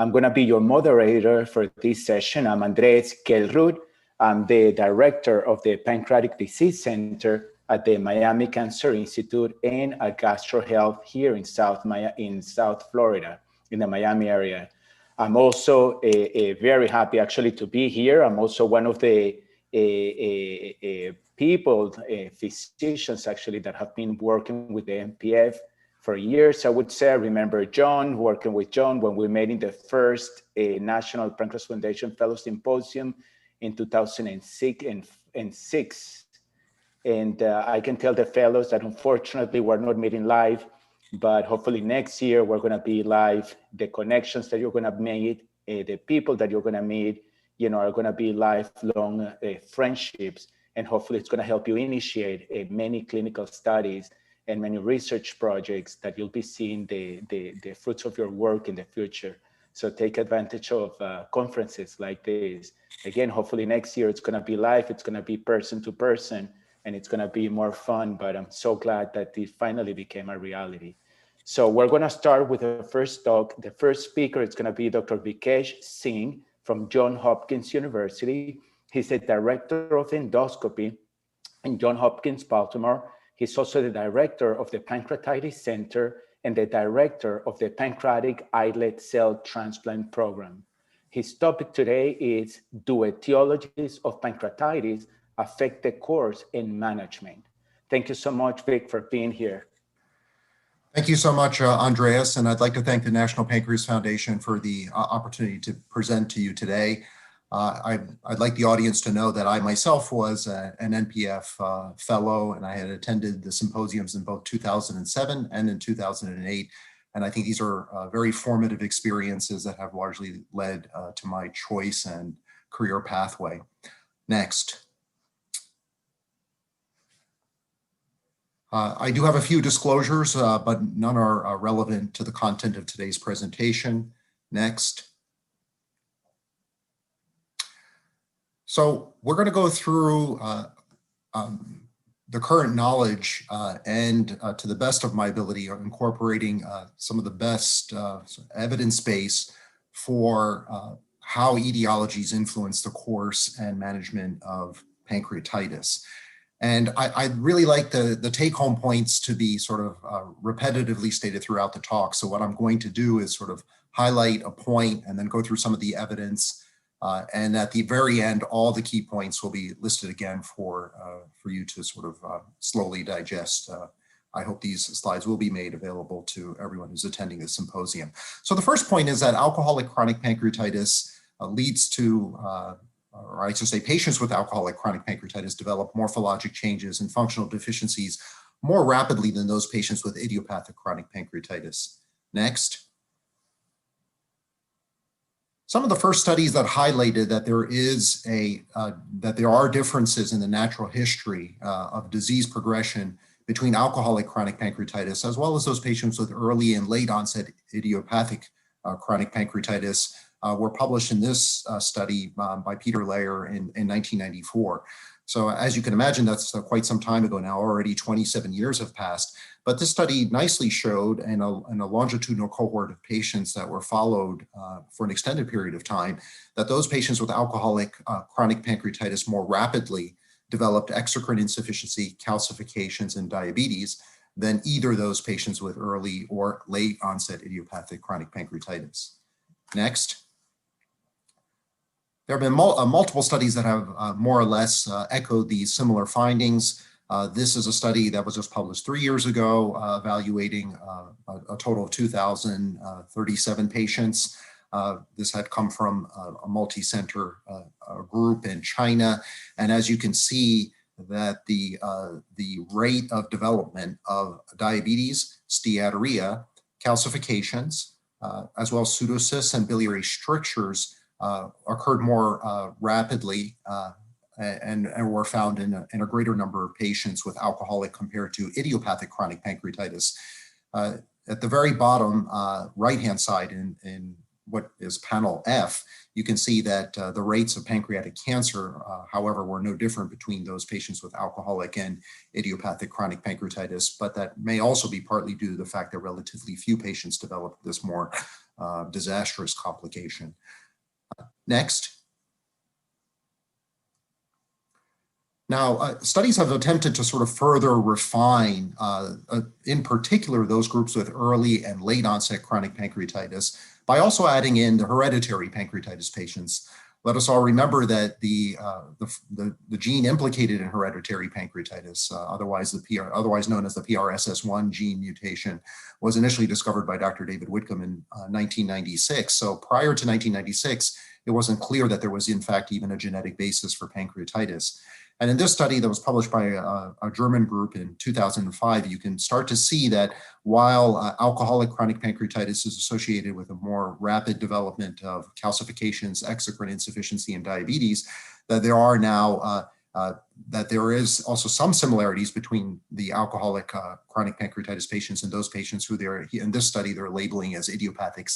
I'm going to be your moderator for this session. I'm Andres Kelrud. I'm the director of the Pancreatic Disease Center at the Miami Cancer Institute and at Gastro Health here in South Florida, in the Miami area. I'm also very happy actually to be here. I'm also one of the people, physicians actually, that have been working with the NPF for years. I would say I remember John, working with John when we met in the first National Pancreas Foundation Fellow Symposium in 2006. And I can tell the fellows that unfortunately we're not meeting live, but hopefully next year we're going to be live. The connections that you're going to meet, the people that you're going to meet, are going to be lifelong friendships, and hopefully it's going to help you initiate many clinical studies and many research projects that you'll be seeing the fruits of your work in the future. So take advantage of conferences like this. Again, hopefully next year it's going to be live, it's going to be person to person, and it's going to be more fun, but I'm so glad that it finally became a reality. So we're going to start with the first talk. The first speaker is going to be Dr. Vikesh Singh from Johns Hopkins University. He's the director of endoscopy in Johns Hopkins, Baltimore. He's also the director of the Pancreatitis Center and the director of the Pancreatic Islet Cell Transplant Program. His topic today is, do etiologies of pancreatitis affect the course and management? Thank you so much, Vic, for being here. Thank you so much, Andreas, and I'd like to thank the National Pancreas Foundation for the opportunity to present to you today. I'd like the audience to know that I myself was an NPF fellow, and I had attended the symposiums in both 2007 and in 2008. And I think these are very formative experiences that have largely led to my choice and career pathway. Next. I do have a few disclosures, but none are relevant to the content of today's presentation. Next. So we're going to go through the current knowledge and to the best of my ability, incorporating some of the best evidence base for how etiologies influence the course and management of pancreatitis. And I'd really like the take-home points to be sort of repetitively stated throughout the talk. So what I'm going to do is sort of highlight a point and then go through some of the evidence. And at the very end, all the key points will be listed again for you to sort of slowly digest. I hope these slides will be made available to everyone who's attending the symposium. So the first point is that alcoholic chronic pancreatitis leads to or I should say patients with alcoholic chronic pancreatitis develop morphologic changes and functional deficiencies more rapidly than those patients with idiopathic chronic pancreatitis. Next. Some of the first studies that highlighted that there are differences in the natural history of disease progression between alcoholic chronic pancreatitis, as well as those patients with early and late onset idiopathic chronic pancreatitis, were published in this study by Peter Layer in 1994. So as you can imagine, that's quite some time ago now, already 27 years have passed. But this study nicely showed in a longitudinal cohort of patients that were followed for an extended period of time, that those patients with alcoholic chronic pancreatitis more rapidly developed exocrine insufficiency, calcifications, and diabetes than either those patients with early or late onset idiopathic chronic pancreatitis. Next. There have been multiple studies that have more or less echoed these similar findings. This is a study that was just published 3 years ago, evaluating a total of 2,037 patients. This had come from a multi-center group in China. And as you can see, that the rate of development of diabetes, steatorrhea, calcifications, as well as pseudocysts and biliary strictures occurred more rapidly and were found in a greater number of patients with alcoholic compared to idiopathic chronic pancreatitis. At the very bottom right-hand side in what is panel F, you can see that the rates of pancreatic cancer, however, were no different between those patients with alcoholic and idiopathic chronic pancreatitis, but that may also be partly due to the fact that relatively few patients developed this more disastrous complication. Next. Now, studies have attempted to sort of further refine, in particular, those groups with early and late onset chronic pancreatitis by also adding in the hereditary pancreatitis patients. Let us all remember that the gene implicated in hereditary pancreatitis, otherwise known as the PRSS1 gene mutation, was initially discovered by Dr. David Whitcomb in 1996. So prior to 1996, it wasn't clear that there was in fact even a genetic basis for pancreatitis. And in this study that was published by a German group in 2005, you can start to see that while alcoholic chronic pancreatitis is associated with a more rapid development of calcifications, exocrine insufficiency, and diabetes, that there are now that there is also some similarities between the alcoholic chronic pancreatitis patients and those patients who they're, in this study, they're labeling as idiopathic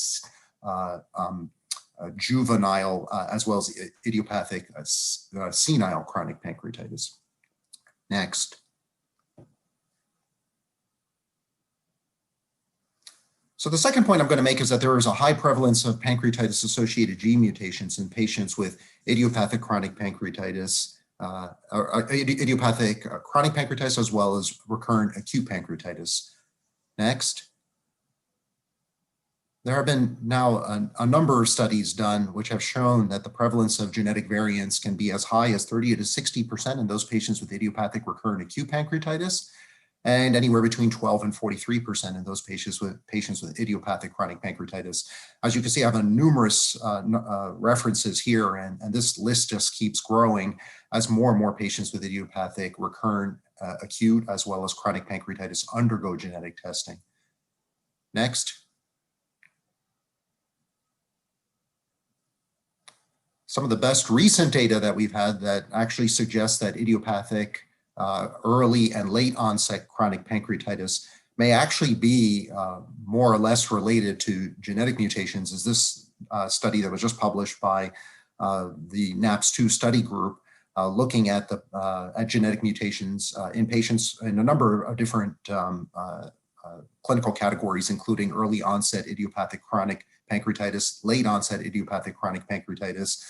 juvenile as well as idiopathic senile chronic pancreatitis. Next. So the second point I'm going to make is that there is a high prevalence of pancreatitis-associated gene mutations in patients with idiopathic chronic pancreatitis, idiopathic chronic pancreatitis, as well as recurrent acute pancreatitis. Next. There have been now a number of studies done which have shown that the prevalence of genetic variants can be as high as 30 to 60% in those patients with idiopathic recurrent acute pancreatitis, and anywhere between 12 and 43% in those patients with idiopathic chronic pancreatitis. As you can see, I have numerous references here, and this list just keeps growing as more and more patients with idiopathic recurrent acute as well as chronic pancreatitis undergo genetic testing. Next. Some of the best recent data that we've had that actually suggests that idiopathic early and late onset chronic pancreatitis may actually be more or less related to genetic mutations is this study that was just published by the NAPS2 study group looking at genetic mutations in patients in a number of different clinical categories, including early onset idiopathic chronic pancreatitis, late onset idiopathic chronic pancreatitis,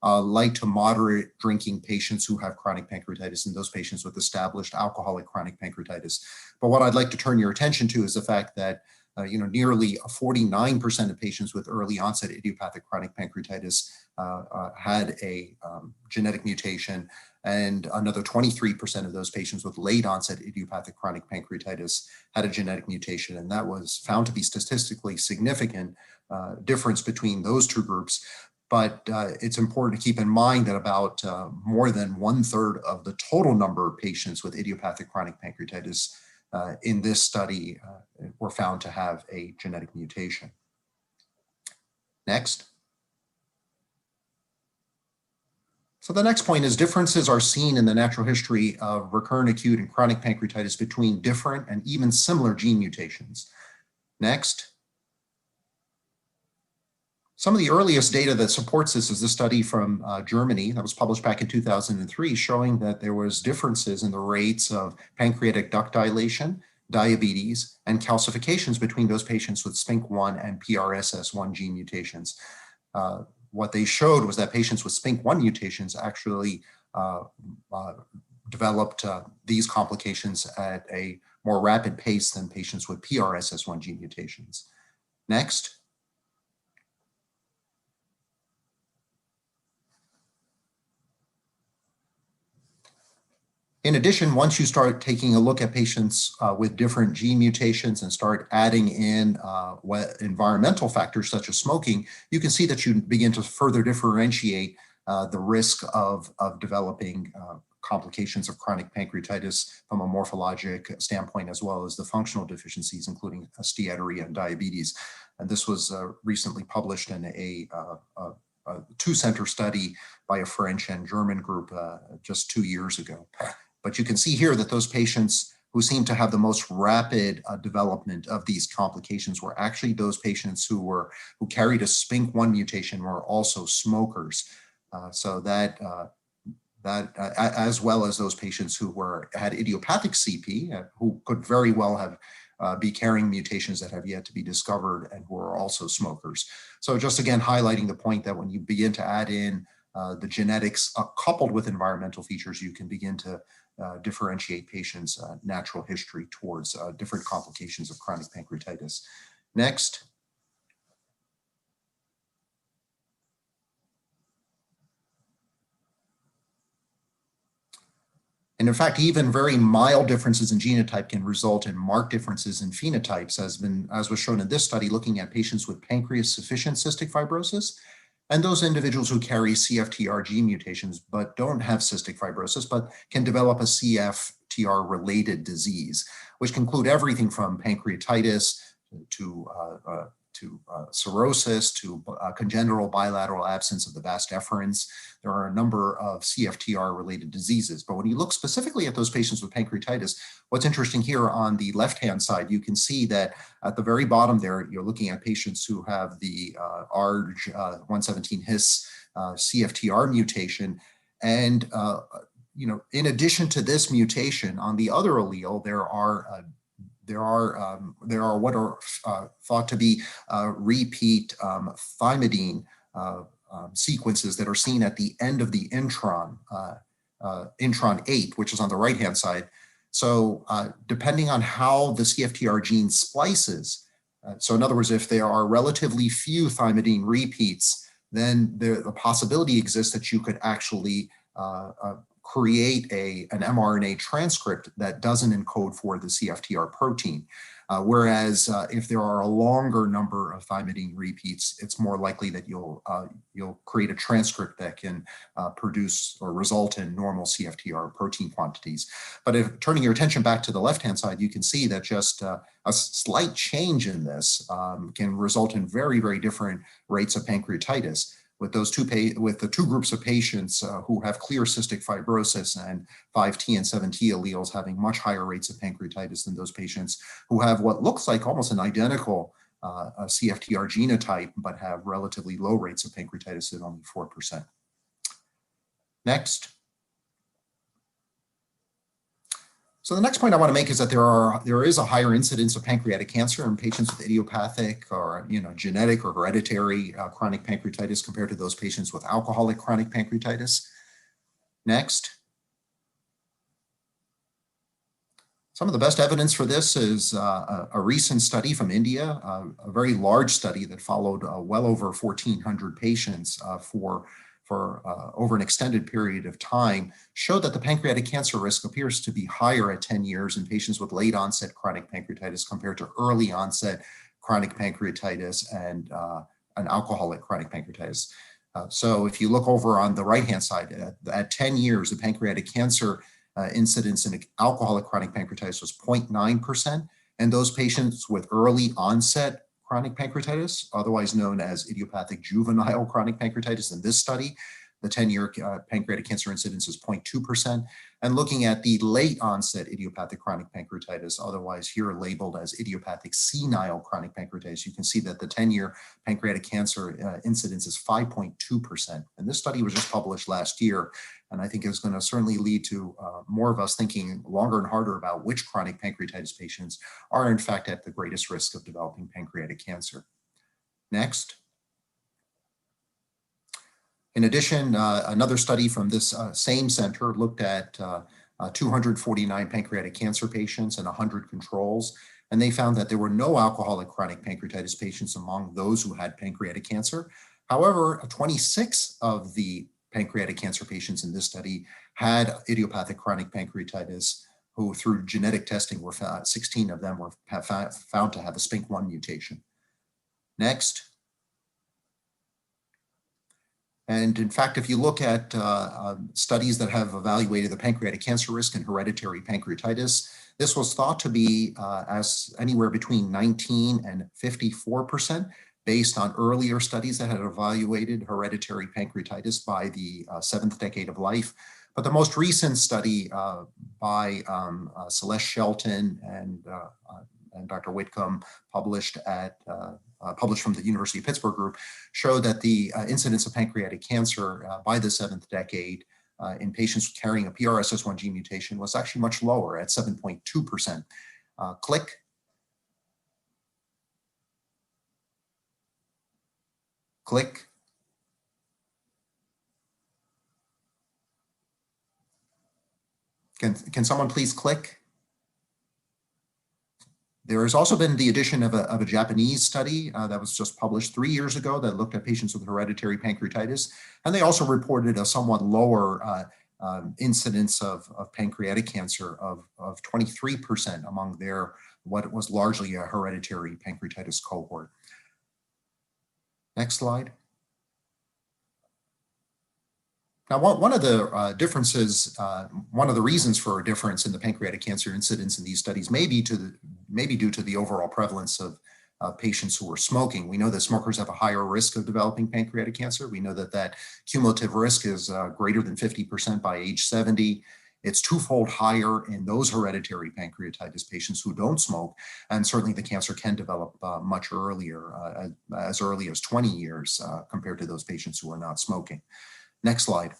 light to moderate drinking patients who have chronic pancreatitis, and those patients with established alcoholic chronic pancreatitis. But what I'd like to turn your attention to is the fact that nearly 49% of patients with early onset idiopathic chronic pancreatitis had a genetic mutation, and another 23% of those patients with late onset idiopathic chronic pancreatitis had a genetic mutation, and that was found to be statistically significant difference between those two groups. But it's important to keep in mind that about more than 1/3 of the total number of patients with idiopathic chronic pancreatitis in this study were found to have a genetic mutation. Next. So the next point is differences are seen in the natural history of recurrent acute and chronic pancreatitis between different and even similar gene mutations. Next. Some of the earliest data that supports this is a study from Germany that was published back in 2003, showing that there was differences in the rates of pancreatic duct dilation, diabetes, and calcifications between those patients with SPINK1 and PRSS1 gene mutations. What they showed was that patients with SPINK1 mutations actually developed these complications at a more rapid pace than patients with PRSS1 gene mutations. Next. In addition, once you start taking a look at patients with different gene mutations and start adding in environmental factors such as smoking, you can see that you begin to further differentiate the risk of developing complications of chronic pancreatitis from a morphologic standpoint, as well as the functional deficiencies, including steatorrhea and diabetes. And this was recently published in a two-center study by a French and German group just 2 years ago. But you can see here that those patients who seem to have the most rapid development of these complications were actually those patients who carried a SPINK1 mutation were also smokers. So that as well as those patients who had idiopathic CP, who could very well have be carrying mutations that have yet to be discovered and who are also smokers. So just again, highlighting the point that when you begin to add in the genetics coupled with environmental features, you can begin to differentiate patients' natural history towards different complications of chronic pancreatitis. Next. And in fact, even very mild differences in genotype can result in marked differences in phenotypes, as was shown in this study, looking at patients with pancreas-sufficient cystic fibrosis and those individuals who carry CFTR mutations but don't have cystic fibrosis, but can develop a CFTR-related disease, which can include everything from pancreatitis to cirrhosis to congenital bilateral absence of the vas deferens. There are a number of CFTR-related diseases. But when you look specifically at those patients with pancreatitis, what's interesting here on the left-hand side, you can see that at the very bottom there, you're looking at patients who have the ARG117-His CFTR mutation. And in addition to this mutation, on the other allele, there are what are thought to be repeat thymidine sequences that are seen at the end of the intron, intron 8, which is on the right-hand side. So depending on how the CFTR gene splices, so in other words, if there are relatively few thymidine repeats, then the possibility exists that you could actually create an mRNA transcript that doesn't encode for the CFTR protein. Whereas if there are a longer number of thymidine repeats, it's more likely that you'll create a transcript that can produce or result in normal CFTR protein quantities. But if turning your attention back to the left-hand side, you can see that just a slight change in this can result in very, very different rates of pancreatitis. With the two groups of patients who have clear cystic fibrosis and 5T and 7T alleles having much higher rates of pancreatitis than those patients who have what looks like almost an identical CFTR genotype, but have relatively low rates of pancreatitis at only 4%. Next. So the next point I want to make is that there is a higher incidence of pancreatic cancer in patients with idiopathic or genetic or hereditary chronic pancreatitis compared to those patients with alcoholic chronic pancreatitis. Next. Some of the best evidence for this is a recent study from India, a very large study that followed well over 1,400 patients for over an extended period of time, showed that the pancreatic cancer risk appears to be higher at 10 years in patients with late onset chronic pancreatitis compared to early onset chronic pancreatitis and an alcoholic chronic pancreatitis. So if you look over on the right-hand side, at 10 years, the pancreatic cancer incidence in alcoholic chronic pancreatitis was 0.9%, and those patients with early onset chronic pancreatitis, otherwise known as idiopathic juvenile chronic pancreatitis. In this study, the 10-year pancreatic cancer incidence is 0.2%. And looking at the late onset idiopathic chronic pancreatitis, otherwise here labeled as idiopathic senile chronic pancreatitis, you can see that the 10-year pancreatic cancer incidence is 5.2%. And this study was just published last year, and I think is going to certainly lead to more of us thinking longer and harder about which chronic pancreatitis patients are in fact at the greatest risk of developing pancreatic cancer. Next. In addition, another study from this same center looked at 249 pancreatic cancer patients and 100 controls, and they found that there were no alcoholic chronic pancreatitis patients among those who had pancreatic cancer. However, 26 of the pancreatic cancer patients in this study had idiopathic chronic pancreatitis, who through genetic testing were 16 of them were found to have a SPINK1 mutation. Next. And in fact, if you look at studies that have evaluated the pancreatic cancer risk in hereditary pancreatitis, this was thought to be as anywhere between 19 and 54% based on earlier studies that had evaluated hereditary pancreatitis by the 7th decade of life. But the most recent study by Celeste Shelton and Dr. Whitcomb published from the University of Pittsburgh group showed that the incidence of pancreatic cancer by the 7th decade in patients carrying a PRSS1 gene mutation was actually much lower at 7.2%. Click. Click. Can someone please click? There has also been the addition of a Japanese study that was just published 3 years ago that looked at patients with hereditary pancreatitis. And they also reported a somewhat lower incidence of pancreatic cancer of 23% among their, what was largely a hereditary pancreatitis cohort. Next slide. Now, one of the differences, one of the reasons for a difference in the pancreatic cancer incidence in these studies may be due to the overall prevalence of patients who are smoking. We know that smokers have a higher risk of developing pancreatic cancer. We know that that cumulative risk is greater than 50% by age 70. It's twofold higher in those hereditary pancreatitis patients who don't smoke, and certainly the cancer can develop much earlier, as early as 20 years compared to those patients who are not smoking. Next slide.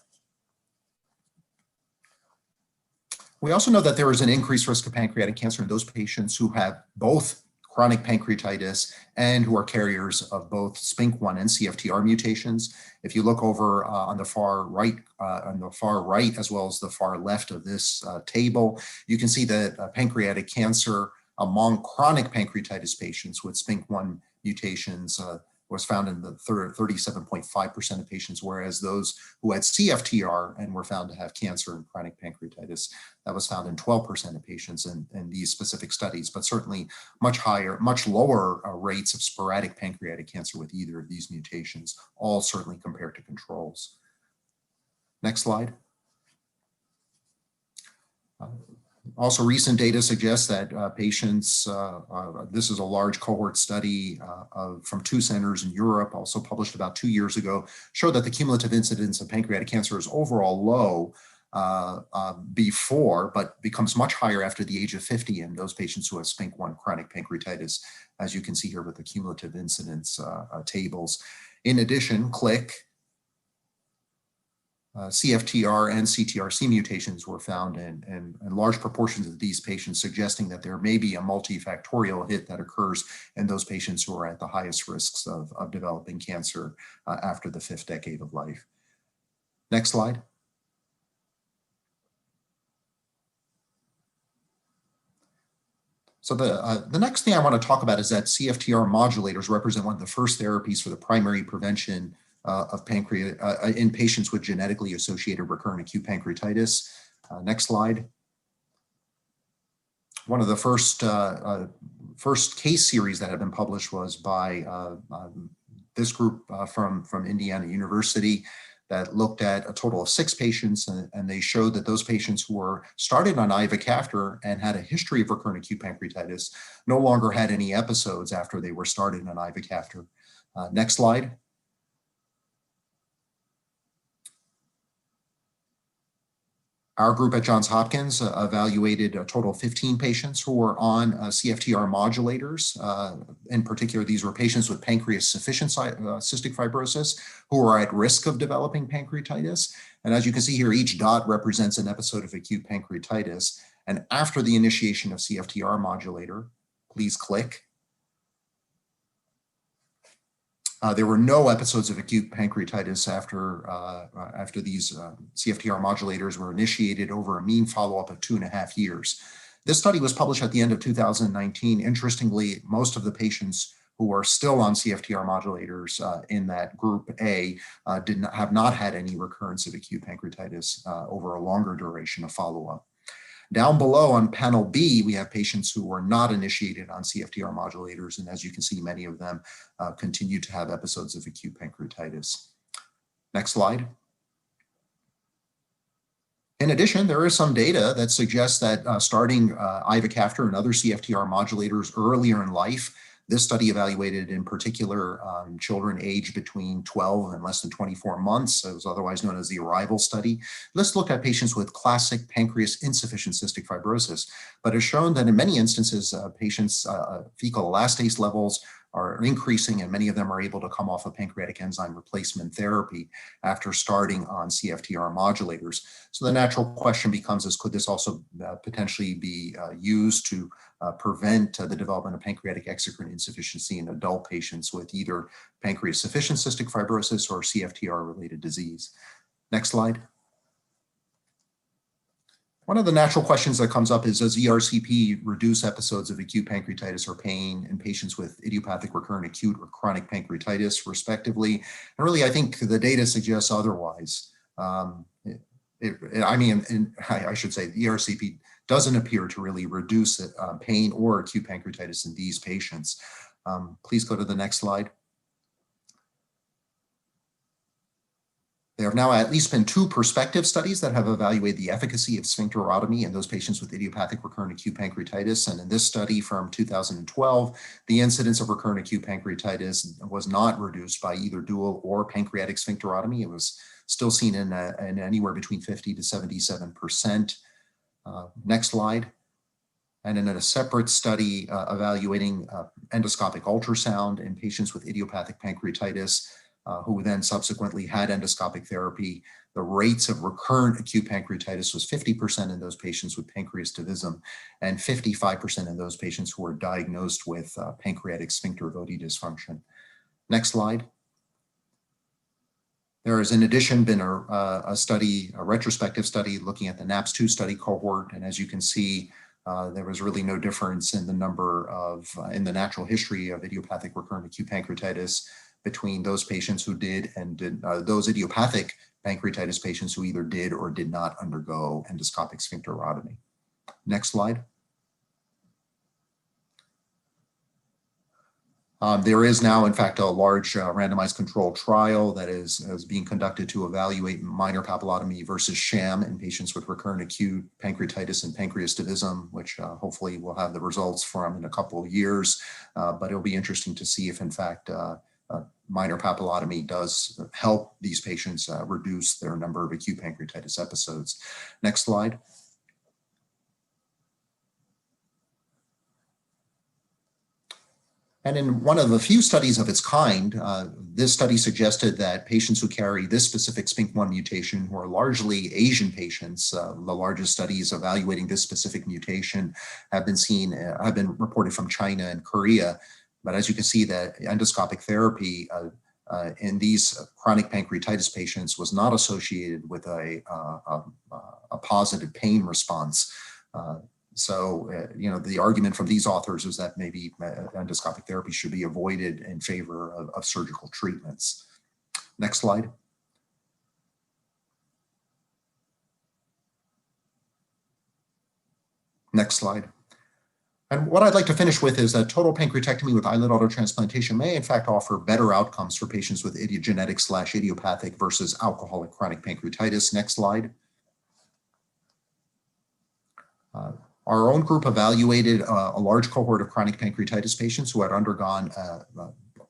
We also know that there is an increased risk of pancreatic cancer in those patients who have both chronic pancreatitis and who are carriers of both SPINK1 and CFTR mutations. If you look over on the far right, as well as the far left of this table, you can see that pancreatic cancer among chronic pancreatitis patients with SPINK1 mutations was found in the 37.5% of patients, whereas those who had CFTR and were found to have cancer and chronic pancreatitis, that was found in 12% of patients in these specific studies, but certainly much higher, much lower rates of sporadic pancreatic cancer with either of these mutations, all certainly compared to controls. Next slide. Also, recent data suggests that patients, this is a large cohort study from 2 centers in Europe, also published about 2 years ago, showed that the cumulative incidence of pancreatic cancer is overall low before, but becomes much higher after the age of 50 in those patients who have SPINK1 chronic pancreatitis, as you can see here with the cumulative incidence tables. In addition, click. CFTR and CTRC mutations were found in large proportions of these patients, suggesting that there may be a multifactorial hit that occurs in those patients who are at the highest risks of developing cancer after the 5th decade of life. Next slide. So the next thing I want to talk about is that CFTR modulators represent one of the first therapies for the primary prevention of pancreatic in patients with genetically associated recurrent acute pancreatitis. Next slide. One of the first case series that have been published was by this group from Indiana University that looked at a total of 6 patients, and they showed that those patients who were started on ivacaftor and had a history of recurrent acute pancreatitis no longer had any episodes after they were started on ivacaftor. Next slide. Our group at Johns Hopkins evaluated a total of 15 patients who were on CFTR modulators. In particular, these were patients with pancreas-sufficient cystic fibrosis who were at risk of developing pancreatitis. And as you can see here, each dot represents an episode of acute pancreatitis. And after the initiation of CFTR modulator, please click. There were no episodes of acute pancreatitis after these CFTR modulators were initiated over a mean follow-up of 2.5 years. This study was published at the end of 2019. Interestingly, most of the patients who are still on CFTR modulators in that group A have not had any recurrence of acute pancreatitis over a longer duration of follow-up. Down below on panel B, we have patients who were not initiated on CFTR modulators, and as you can see, many of them continue to have episodes of acute pancreatitis. Next slide. In addition, there is some data that suggests that starting ivacaftor and other CFTR modulators earlier in life. This study evaluated in particular children aged between 12 and less than 24 months. It was otherwise known as the Arrival study. Let's look at patients with classic pancreas insufficient cystic fibrosis, but has shown that in many instances, patients' fecal elastase levels are increasing, and many of them are able to come off of pancreatic enzyme replacement therapy after starting on CFTR modulators. So the natural question becomes is, could this also potentially be used to prevent the development of pancreatic exocrine insufficiency in adult patients with either pancreas-sufficient cystic fibrosis or CFTR-related disease? Next slide. One of the natural questions that comes up is, does ERCP reduce episodes of acute pancreatitis or pain in patients with idiopathic recurrent acute or chronic pancreatitis, respectively? And really, I think the data suggests otherwise. I should say the ERCP doesn't appear to really reduce pain or acute pancreatitis in these patients. Please go to the next slide. There have now at least been 2 prospective studies that have evaluated the efficacy of sphincterotomy in those patients with idiopathic recurrent acute pancreatitis. And in this study from 2012, the incidence of recurrent acute pancreatitis was not reduced by either dual or pancreatic sphincterotomy. It was still seen in anywhere between 50 to 77%. Next slide. And in a separate study evaluating endoscopic ultrasound in patients with idiopathic pancreatitis, who then subsequently had endoscopic therapy, the rates of recurrent acute pancreatitis was 50% in those patients with pancreas divisum and 55% in those patients who were diagnosed with pancreatic sphincter Vodi dysfunction. Next slide. There has in addition been a retrospective study looking at the NAPS2 study cohort, and as you can see, there was really no difference in the number of, in the natural history of idiopathic recurrent acute pancreatitis between those patients who did and those idiopathic pancreatitis patients who either did or did not undergo endoscopic sphincterotomy. Next slide. There is now, in fact, a large randomized controlled trial that is being conducted to evaluate minor papillotomy versus sham in patients with recurrent acute pancreatitis and pancreas divisum, which hopefully we'll have the results from in a couple of years. But it'll be interesting to see if, in fact, minor papillotomy does help these patients reduce their number of acute pancreatitis episodes. Next slide. And in one of the few studies of its kind, this study suggested that patients who carry this specific SPINK1 mutation, who are largely Asian patients, the largest studies evaluating this specific mutation have been reported from China and Korea. But as you can see, that endoscopic therapy in these chronic pancreatitis patients was not associated with a positive pain response. The argument from these authors is that maybe endoscopic therapy should be avoided in favor of surgical treatments. Next slide. Next slide. And what I'd like to finish with is that total pancreatectomy with islet autotransplantation may in fact offer better outcomes for patients with idiogenetic/idiopathic versus alcoholic chronic pancreatitis. Next slide. Our own group evaluated a large cohort of chronic pancreatitis patients who had undergone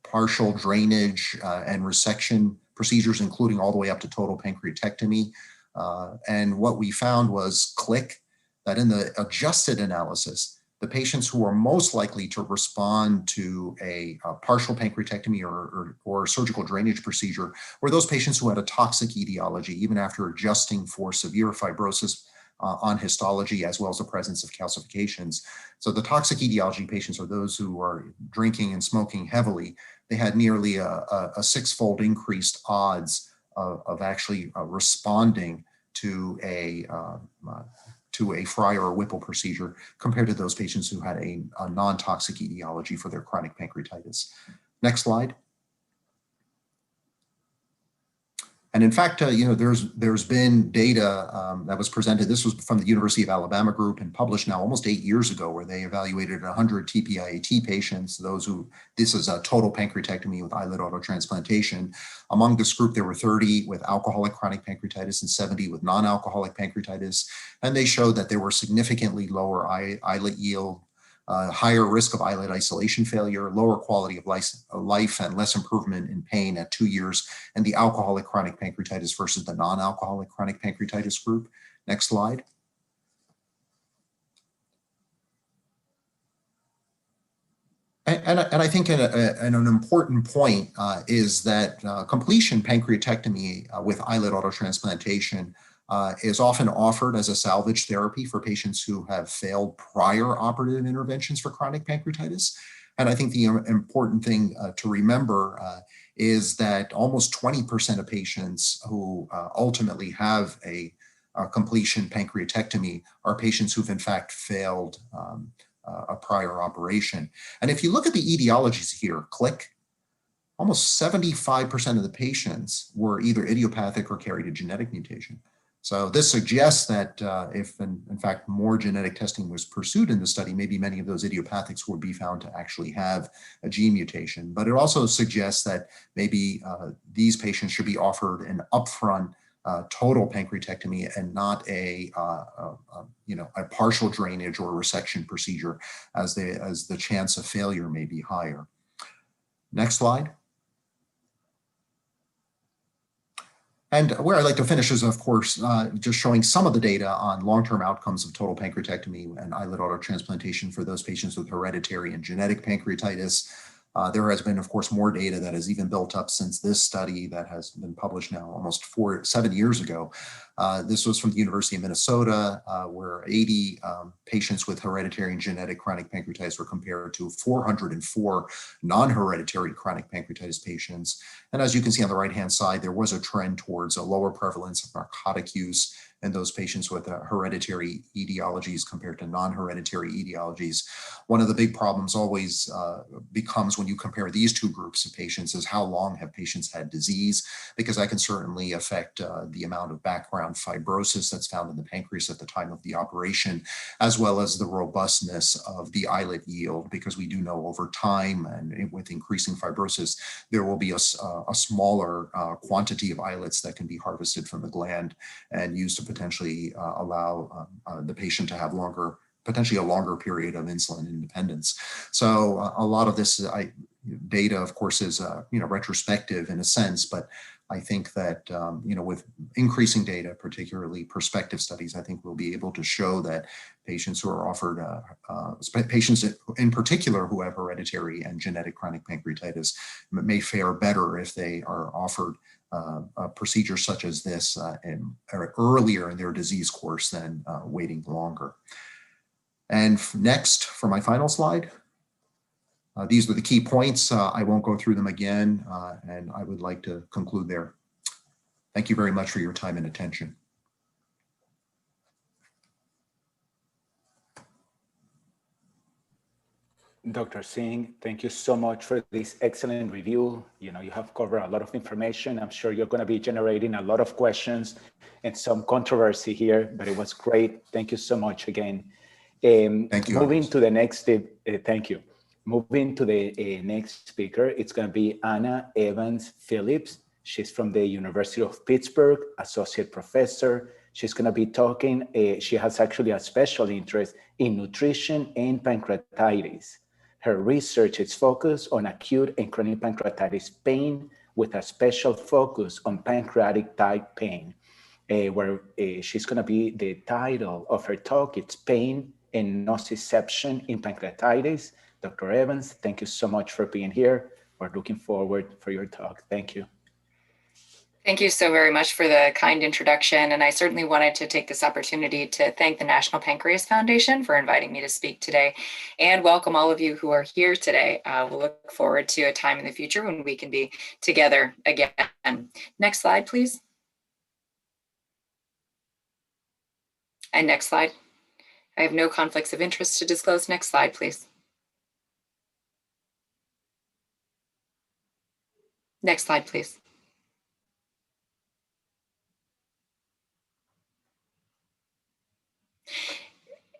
partial drainage and resection procedures, including all the way up to total pancreatectomy. And what we found was that in the adjusted analysis, the patients who are most likely to respond to a partial pancreatectomy or surgical drainage procedure were those patients who had a toxic etiology, even after adjusting for severe fibrosis on histology, as well as the presence of calcifications. So the toxic etiology patients are those who are drinking and smoking heavily. They had nearly a 6-fold increased odds of actually responding to a Fryer or Whipple procedure compared to those patients who had a non-toxic etiology for their chronic pancreatitis. Next slide. And in fact, there's been data that was presented. This was from the University of Alabama group and published now almost 8 years ago, where they evaluated 100 TPIAT patients. This is a total pancreatectomy with islet autotransplantation. Among this group, there were 30 with alcoholic chronic pancreatitis and 70 with non-alcoholic pancreatitis. And they showed that there were significantly lower islet yield, higher risk of islet isolation failure, lower quality of life, and less improvement in pain at 2 years in the alcoholic chronic pancreatitis versus the non-alcoholic chronic pancreatitis group. Next slide. And I think an important point is that completion pancreatectomy with islet autotransplantation is often offered as a salvage therapy for patients who have failed prior operative interventions for chronic pancreatitis. And I think the important thing to remember is that almost 20% of patients who ultimately have a completion pancreatectomy are patients who've in fact failed a prior operation. And if you look at the etiologies here, click, almost 75% of the patients were either idiopathic or carried a genetic mutation. So this suggests that if in fact more genetic testing was pursued in the study, maybe many of those idiopathics would be found to actually have a gene mutation. But it also suggests that maybe these patients should be offered an upfront total pancreatectomy and not a partial drainage or resection procedure, as the chance of failure may be higher. Next slide. And where I'd like to finish is, of course, just showing some of the data on long-term outcomes of total pancreatectomy and islet autotransplantation for those patients with hereditary and genetic pancreatitis. There has been, of course, more data that has even built up since this study that has been published now almost 7 years ago. This was from the University of Minnesota, where 80 patients with hereditary and genetic chronic pancreatitis were compared to 404 non-hereditary chronic pancreatitis patients. And as you can see on the right-hand side, there was a trend towards a lower prevalence of narcotic use in those patients with hereditary etiologies compared to non-hereditary etiologies. One of the big problems always becomes when you compare these two groups of patients is how long have patients had disease, because that can certainly affect the amount of background fibrosis that's found in the pancreas at the time of the operation, as well as the robustness of the islet yield, because we do know over time and with increasing fibrosis, there will be a smaller quantity of islets that can be harvested from the gland and used to potentially allow the patient to have potentially a longer period of insulin independence. So a lot of this data, of course, is retrospective in a sense, but I think that with increasing data, particularly prospective studies, I think we'll be able to show that patients who are offered, patients in particular who have hereditary and genetic chronic pancreatitis may fare better if they are offered a procedure such as this earlier in their disease course than waiting longer. And next, for my final slide, these are the key points. I won't go through them again, and I would like to conclude there. Thank you very much for your time and attention. Dr. Singh, thank you so much for this excellent review. You have covered a lot of information. I'm sure you're going to be generating a lot of questions and some controversy here, but it was great. Thank you so much again. Thank you. Moving to the next, thank you. Moving to the next speaker, it's going to be Anna Evans Phillips. She's from the University of Pittsburgh, associate professor. She's going to be talking. She has actually a special interest in nutrition and pancreatitis. Her research is focused on acute and chronic pancreatitis pain with a special focus on pancreatic type pain, where she's going to be, the title of her talk, it's Pain and Nociception in Pancreatitis. Dr. Evans, thank you so much for being here. We're looking forward for your talk. Thank you. Thank you so very much for the kind introduction. And I certainly wanted to take this opportunity to thank the National Pancreas Foundation for inviting me to speak today, and welcome all of you who are here today. We'll look forward to a time in the future when we can be together again. Next slide, please. And next slide. I have no conflicts of interest to disclose. Next slide, please. Next slide, please.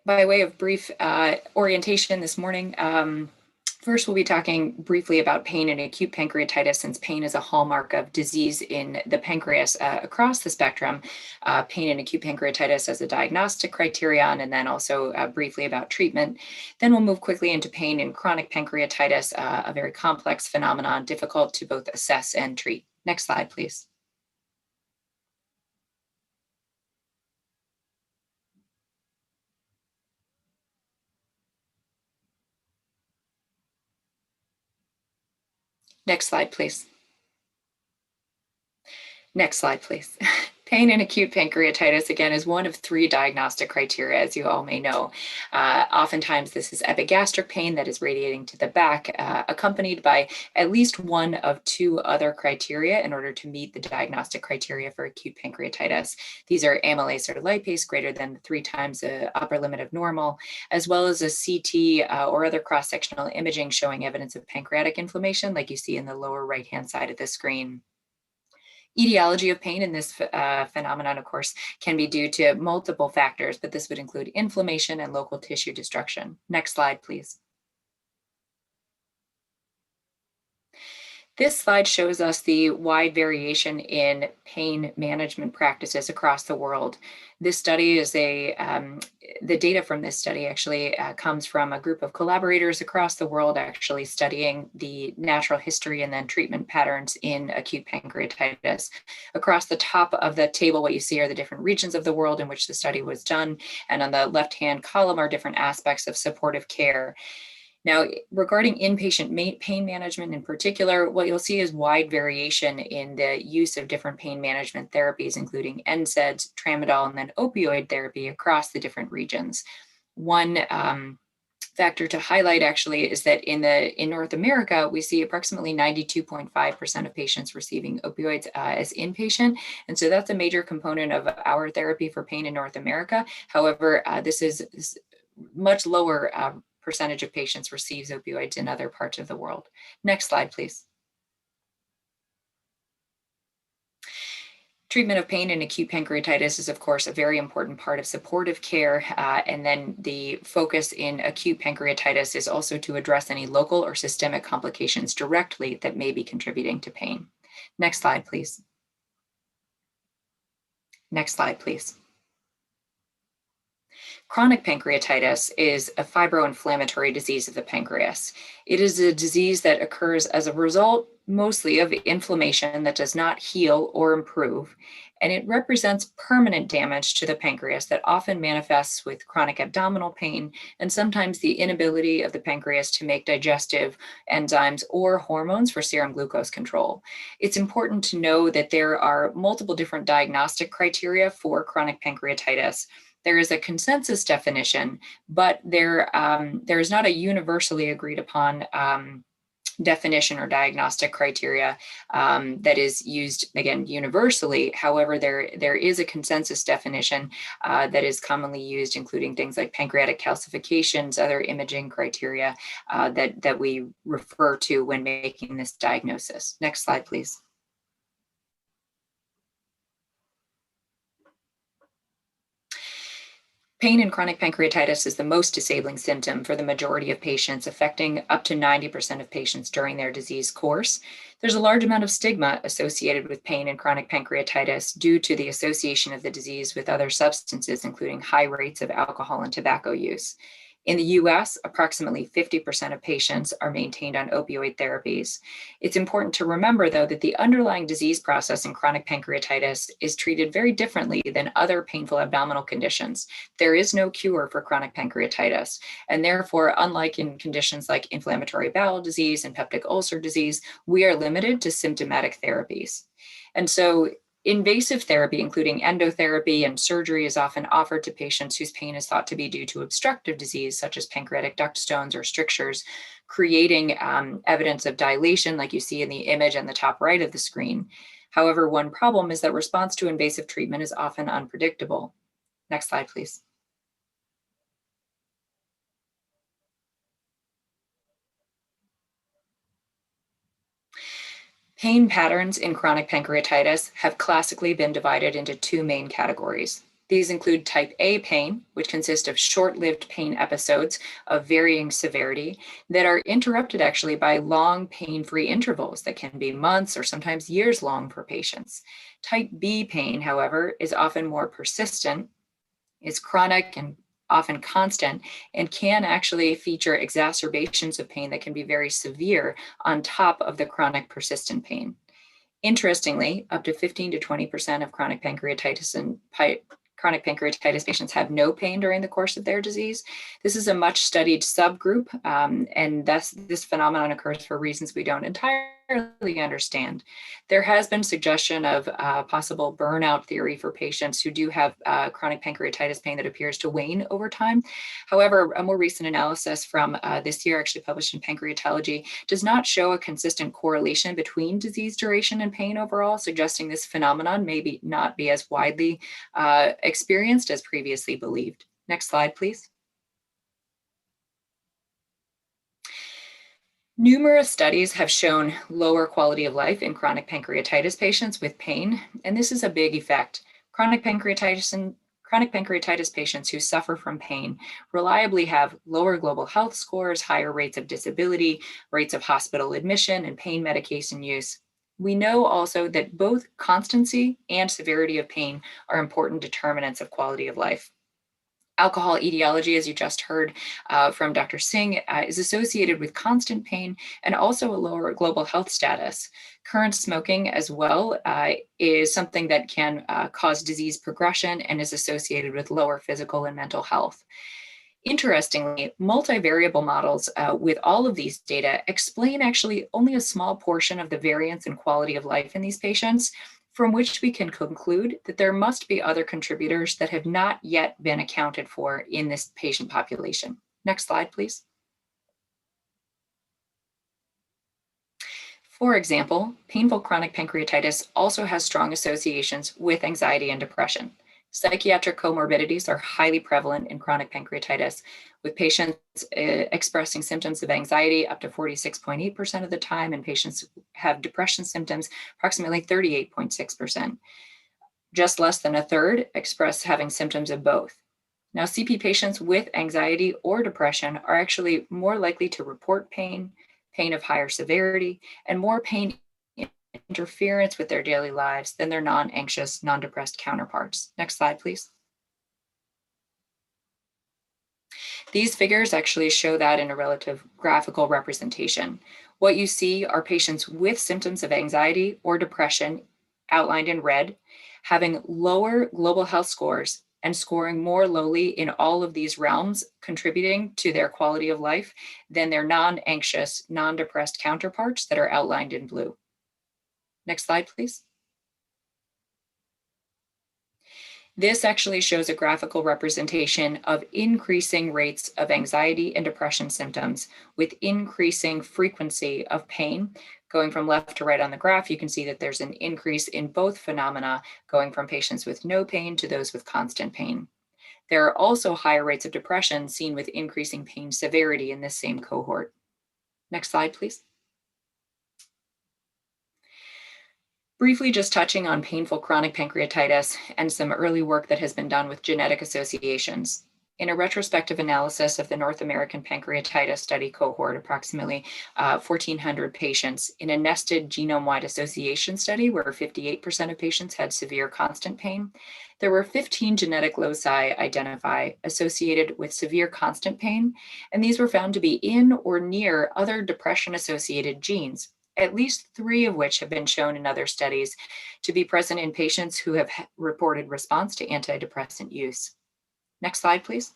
By way of brief orientation this morning, first we'll be talking briefly about pain and acute pancreatitis, since pain is a hallmark of disease in the pancreas across the spectrum. Pain and acute pancreatitis as a diagnostic criterion, and then also briefly about treatment. Then we'll move quickly into pain and chronic pancreatitis, a very complex phenomenon, difficult to both assess and treat. Next slide, please. Next slide, please. Next slide, please. Pain in acute pancreatitis, again, is one of 3 diagnostic criteria, as you all may know. Oftentimes, this is epigastric pain that is radiating to the back, accompanied by at least one of 2 other criteria in order to meet the diagnostic criteria for acute pancreatitis. These are amylase or lipase greater than 3 times the upper limit of normal, as well as a CT or other cross-sectional imaging showing evidence of pancreatic inflammation, like you see in the lower right-hand side of the screen. Etiology of pain in this phenomenon, of course, can be due to multiple factors, but this would include inflammation and local tissue destruction. Next slide, please. This slide shows us the wide variation in pain management practices across the world. This study is the data from this study actually comes from a group of collaborators across the world actually studying the natural history and then treatment patterns in acute pancreatitis. Across the top of the table, what you see are the different regions of the world in which the study was done. And on the left-hand column are different aspects of supportive care. Now, regarding inpatient pain management in particular, what you'll see is wide variation in the use of different pain management therapies, including NSAIDs, tramadol, and then opioid therapy across the different regions. One factor to highlight actually is that in North America, we see approximately 92.5% of patients receiving opioids as inpatient. And so that's a major component of our therapy for pain in North America. However, this is much lower percentage of patients receives opioids in other parts of the world. Next slide, please. Treatment of pain in acute pancreatitis is, of course, a very important part of supportive care. And then the focus in acute pancreatitis is also to address any local or systemic complications directly that may be contributing to pain. Next slide, please. Next slide, please. Chronic pancreatitis is a fibroinflammatory disease of the pancreas. It is a disease that occurs as a result mostly of inflammation that does not heal or improve, and it represents permanent damage to the pancreas that often manifests with chronic abdominal pain and sometimes the inability of the pancreas to make digestive enzymes or hormones for serum glucose control. It's important to know that there are multiple different diagnostic criteria for chronic pancreatitis. There is a consensus definition, but there is not a universally agreed upon definition or diagnostic criteria that is used, again, universally. However, there is a consensus definition that is commonly used, including things like pancreatic calcifications, other imaging criteria that we refer to when making this diagnosis. Next slide, please. Pain in chronic pancreatitis is the most disabling symptom for the majority of patients, affecting up to 90% of patients during their disease course. There's a large amount of stigma associated with pain in chronic pancreatitis due to the association of the disease with other substances, including high rates of alcohol and tobacco use. In the US, approximately 50% of patients are maintained on opioid therapies. It's important to remember, though, that the underlying disease process in chronic pancreatitis is treated very differently than other painful abdominal conditions. There is no cure for chronic pancreatitis, and therefore, unlike in conditions like inflammatory bowel disease and peptic ulcer disease, we are limited to symptomatic therapies. And so invasive therapy, including endotherapy and surgery, is often offered to patients whose pain is thought to be due to obstructive disease, such as pancreatic duct stones or strictures, creating evidence of dilation, like you see in the image on the top right of the screen. However, one problem is that response to invasive treatment is often unpredictable. Next slide, please. Pain patterns in chronic pancreatitis have classically been divided into 2 main categories. These include type A pain, which consists of short-lived pain episodes of varying severity that are interrupted actually by long pain-free intervals that can be months or sometimes years long for patients. Type B pain, however, is often more persistent, is chronic and often constant, and can actually feature exacerbations of pain that can be very severe on top of the chronic persistent pain. Interestingly, up to 15 to 20% of chronic pancreatitis patients have no pain during the course of their disease. This is a much studied subgroup, and thus this phenomenon occurs for reasons we don't entirely entirely understand. There has been suggestion of possible burnout theory for patients who do have chronic pancreatitis pain that appears to wane over time. However, a more recent analysis from this year, actually published in Pancreatology, does not show a consistent correlation between disease duration and pain overall, suggesting this phenomenon may not be as widely experienced as previously believed. Next slide, please. Numerous studies have shown lower quality of life in chronic pancreatitis patients with pain, and this is a big effect. Chronic pancreatitis patients who suffer from pain reliably have lower global health scores, higher rates of disability, rates of hospital admission, and pain medication use. We know also that both constancy and severity of pain are important determinants of quality of life. Alcohol etiology, as you just heard from Dr. Singh, is associated with constant pain and also a lower global health status. Current smoking as well is something that can cause disease progression and is associated with lower physical and mental health. Interestingly, multivariable models with all of these data explain actually only a small portion of the variance in quality of life in these patients, from which we can conclude that there must be other contributors that have not yet been accounted for in this patient population. Next slide, please. For example, painful chronic pancreatitis also has strong associations with anxiety and depression. Psychiatric comorbidities are highly prevalent in chronic pancreatitis, with patients expressing symptoms of anxiety up to 46.8% of the time, and patients have depression symptoms approximately 38.6%. Just less than a third express having symptoms of both. Now, CP patients with anxiety or depression are actually more likely to report pain of higher severity, and more pain interference with their daily lives than their non-anxious, non-depressed counterparts. Next slide, please. These figures actually show that in a relative graphical representation. What you see are patients with symptoms of anxiety or depression, outlined in red, having lower global health scores and scoring more lowly in all of these realms, contributing to their quality of life than their non-anxious, non-depressed counterparts that are outlined in blue. Next slide, please. This actually shows a graphical representation of increasing rates of anxiety and depression symptoms with increasing frequency of pain. Going from left to right on the graph, you can see that there's an increase in both phenomena, going from patients with no pain to those with constant pain. There are also higher rates of depression seen with increasing pain severity in this same cohort. Next slide, please. Briefly just touching on painful chronic pancreatitis and some early work that has been done with genetic associations. In a retrospective analysis of the North American pancreatitis study cohort, approximately 1,400 patients, in a nested genome-wide association study where 58% of patients had severe constant pain, there were 15 genetic loci identified associated with severe constant pain, and these were found to be in or near other depression-associated genes, at least 3 of which have been shown in other studies to be present in patients who have reported response to antidepressant use. Next slide, please.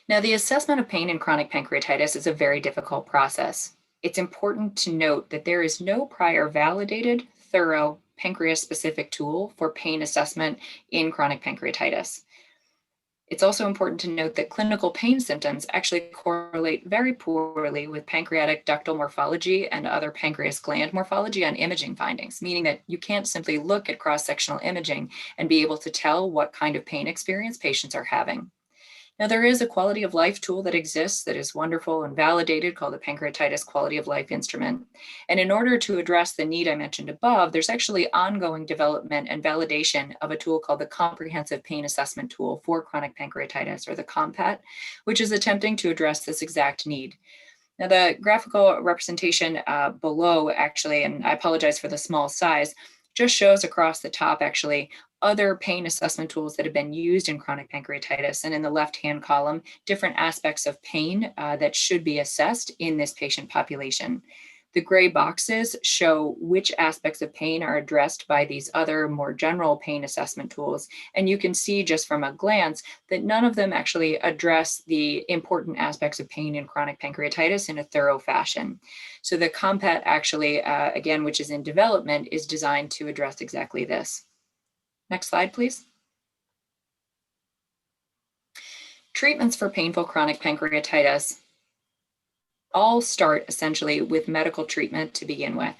Now, the assessment of pain in chronic pancreatitis is a very difficult process. It's important to note that there is no prior validated, thorough, pancreas-specific tool for pain assessment in chronic pancreatitis. It's also important to note that clinical pain symptoms actually correlate very poorly with pancreatic ductal morphology and other pancreas gland morphology on imaging findings, meaning that you can't simply look at cross-sectional imaging and be able to tell what kind of pain experience patients are having. Now, there is a quality of life tool that exists that is wonderful and validated called the Pancreatitis Quality of Life Instrument. And in order to address the need I mentioned above, there's actually ongoing development and validation of a tool called the Comprehensive Pain Assessment Tool for Chronic Pancreatitis, or the COMPAT, which is attempting to address this exact need. Now, the graphical representation below, actually, and I apologize for the small size, just shows across the top, actually, other pain assessment tools that have been used in chronic pancreatitis. And in the left-hand column, different aspects of pain that should be assessed in this patient population. The gray boxes show which aspects of pain are addressed by these other more general pain assessment tools. And you can see just from a glance that none of them actually address the important aspects of pain in chronic pancreatitis in a thorough fashion. So the COMPAT actually, again, which is in development, is designed to address exactly this. Next slide, please. Treatments for painful chronic pancreatitis all start essentially with medical treatment to begin with.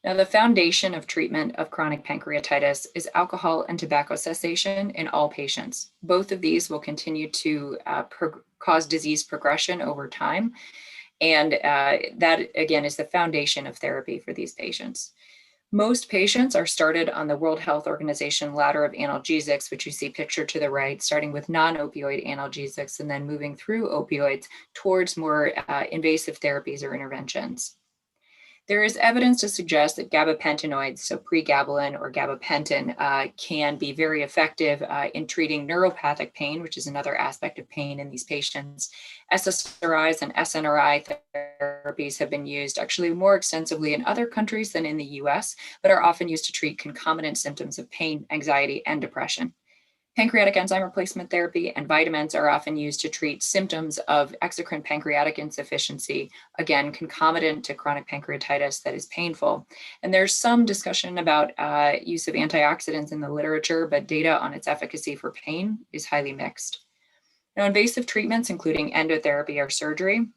Now, the foundation of treatment of chronic pancreatitis is alcohol and tobacco cessation in all patients. Both of these will continue to cause disease progression over time. And that, again, is the foundation of therapy for these patients. Most patients are started on the World Health Organization ladder of analgesics, which you see pictured to the right, starting with non-opioid analgesics and then moving through opioids towards more invasive therapies or interventions. There is evidence to suggest that gabapentinoids, so pregabalin or gabapentin, can be very effective in treating neuropathic pain, which is another aspect of pain in these patients. SSRIs and SNRI therapies have been used actually more extensively in other countries than in the US, but are often used to treat concomitant symptoms of pain, anxiety, and depression. Pancreatic enzyme replacement therapy and vitamins are often used to treat symptoms of exocrine pancreatic insufficiency, again, concomitant to chronic pancreatitis that is painful. And there's some discussion about use of antioxidants in the literature, but data on its efficacy for pain is highly mixed. Now, invasive treatments, including endotherapy or surgery,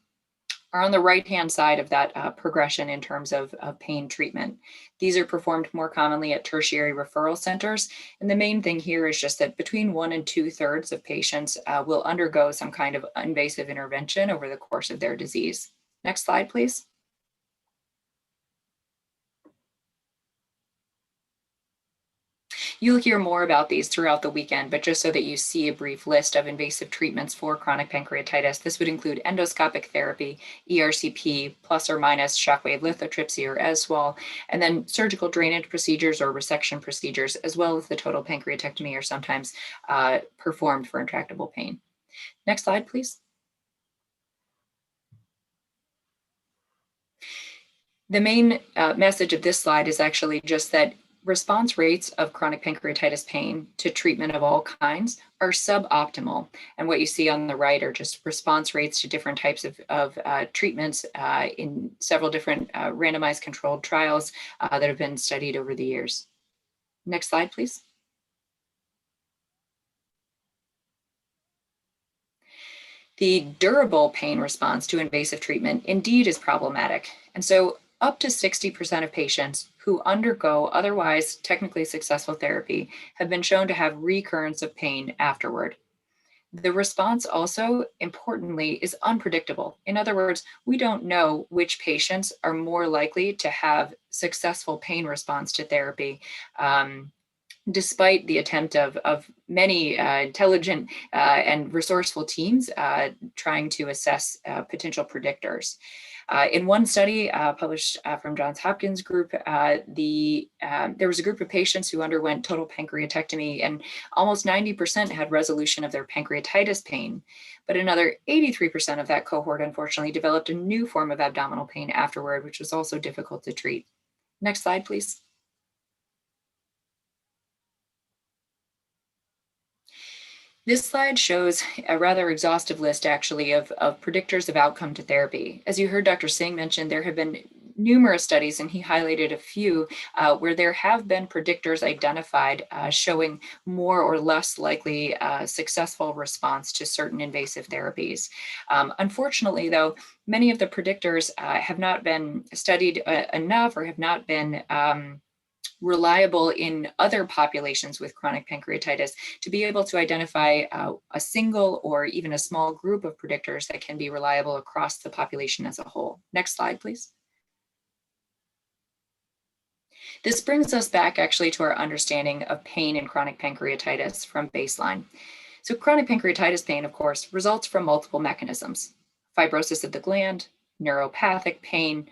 are on the right-hand side of that progression in terms of pain treatment. These are performed more commonly at tertiary referral centers. And the main thing here is just that between 1 and 2/3 of patients will undergo some kind of invasive intervention over the course of their disease. Next slide, please. You'll hear more about these throughout the weekend, but just so that you see a brief list of invasive treatments for chronic pancreatitis, this would include endoscopic therapy, ERCP, plus or minus shockwave lithotripsy or ESWAL, and then surgical drainage procedures or resection procedures, as well as the total pancreatectomy are sometimes performed for intractable pain. Next slide, please. The main message of this slide is actually just that response rates of chronic pancreatitis pain to treatment of all kinds are suboptimal. And what you see on the right are just response rates to different types of treatments in several different randomized controlled trials that have been studied over the years. Next slide, please. The durable pain response to invasive treatment indeed is problematic. And so up to 60% of patients who undergo otherwise technically successful therapy have been shown to have recurrence of pain afterward. The response also, importantly, is unpredictable. In other words, we don't know which patients are more likely to have successful pain response to therapy, despite the attempt of many intelligent and resourceful teams trying to assess potential predictors. In one study published from Johns Hopkins group, there was a group of patients who underwent total pancreatectomy, and almost 90% had resolution of their pancreatitis pain. But another 83% of that cohort, unfortunately, developed a new form of abdominal pain afterward, which was also difficult to treat. Next slide, please. This slide shows a rather exhaustive list, actually, of predictors of outcome to therapy. As you heard Dr. Singh mention, there have been numerous studies, and he highlighted a few, where there have been predictors identified showing more or less likely successful response to certain invasive therapies. Unfortunately, though, many of the predictors have not been studied enough or have not been reliable in other populations with chronic pancreatitis to be able to identify a single or even a small group of predictors that can be reliable across the population as a whole. Next slide, please. This brings us back actually to our understanding of pain in chronic pancreatitis from baseline. So chronic pancreatitis pain, of course, results from multiple mechanisms: fibrosis of the gland, neuropathic pain,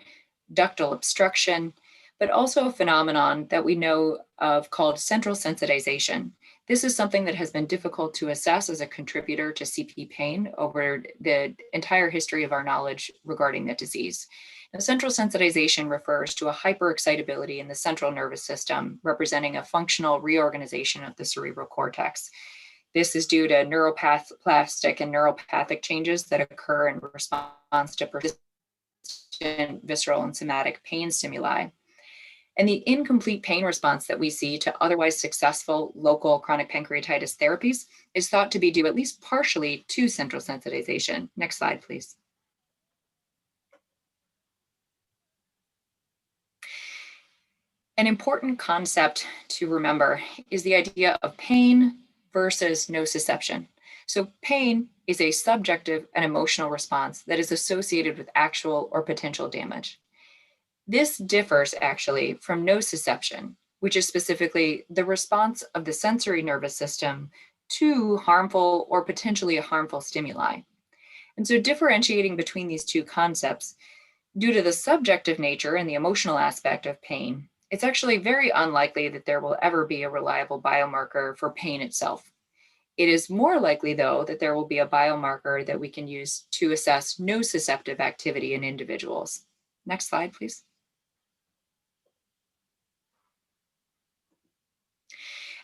ductal obstruction, but also a phenomenon that we know of called central sensitization. This is something that has been difficult to assess as a contributor to CP pain over the entire history of our knowledge regarding the disease. Now, central sensitization refers to a hyperexcitability in the central nervous system, representing a functional reorganization of the cerebral cortex. This is due to neuroplastic and neuropathic changes that occur in response to persistent visceral and somatic pain stimuli. And the incomplete pain response that we see to otherwise successful local chronic pancreatitis therapies is thought to be due at least partially to central sensitization. Next slide, please. An important concept to remember is the idea of pain versus nociception. So pain is a subjective and emotional response that is associated with actual or potential damage. This differs actually from nociception, which is specifically the response of the sensory nervous system to harmful or potentially harmful stimuli. And so differentiating between these two concepts, due to the subjective nature and the emotional aspect of pain, it's actually very unlikely that there will ever be a reliable biomarker for pain itself. It is more likely, though, that there will be a biomarker that we can use to assess nociceptive activity in individuals. Next slide, please.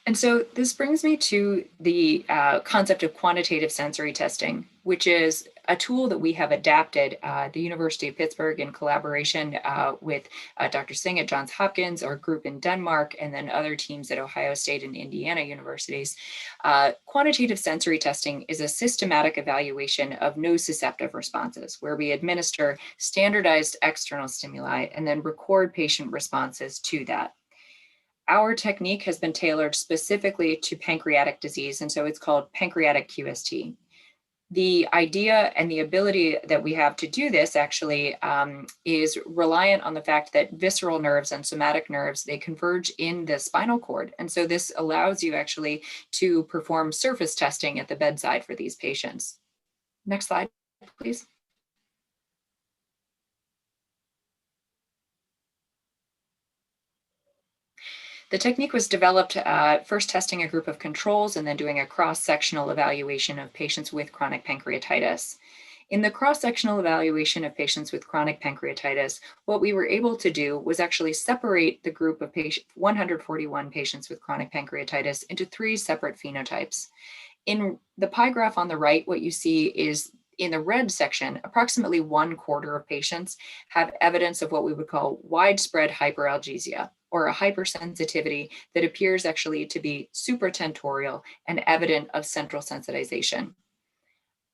And so this brings me to the concept of quantitative sensory testing, which is a tool that we have adapted at the University of Pittsburgh in collaboration with Dr. Singh at Johns Hopkins, our group in Denmark, and then other teams at Ohio State and Indiana universities. Quantitative sensory testing is a systematic evaluation of nociceptive responses, where we administer standardized external stimuli and then record patient responses to that. Our technique has been tailored specifically to pancreatic disease, and so it's called pancreatic QST. The idea and the ability that we have to do this actually is reliant on the fact that visceral nerves and somatic nerves, they converge in the spinal cord. And so this allows you actually to perform surface testing at the bedside for these patients. Next slide, please. The technique was developed first testing a group of controls and then doing a cross-sectional evaluation of patients with chronic pancreatitis. In the cross-sectional evaluation of patients with chronic pancreatitis, what we were able to do was actually separate the group of 141 patients with chronic pancreatitis into 3 separate phenotypes. In the pie graph on the right, what you see is in the red section, approximately 1/4 of patients have evidence of what we would call widespread hyperalgesia, or a hypersensitivity that appears actually to be supratentorial and evident of central sensitization.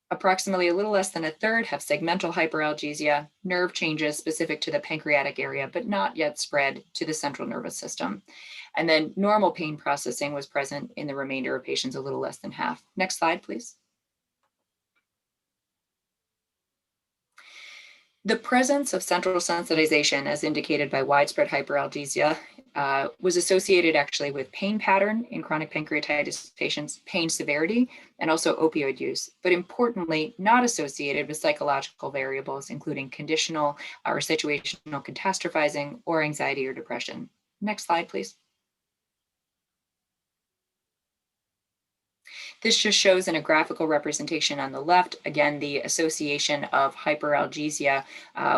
Approximately a little less than 1/3 have segmental hyperalgesia, nerve changes specific to the pancreatic area, but not yet spread to the central nervous system. And then normal pain processing was present in the remainder of patients, a little less than half. Next slide, please. The presence of central sensitization, as indicated by widespread hyperalgesia, was associated actually with pain pattern in chronic pancreatitis patients, pain severity, and also opioid use, but importantly, not associated with psychological variables, including conditional or situational catastrophizing or anxiety or depression. Next slide, please. This just shows in a graphical representation on the left, again, the association of hyperalgesia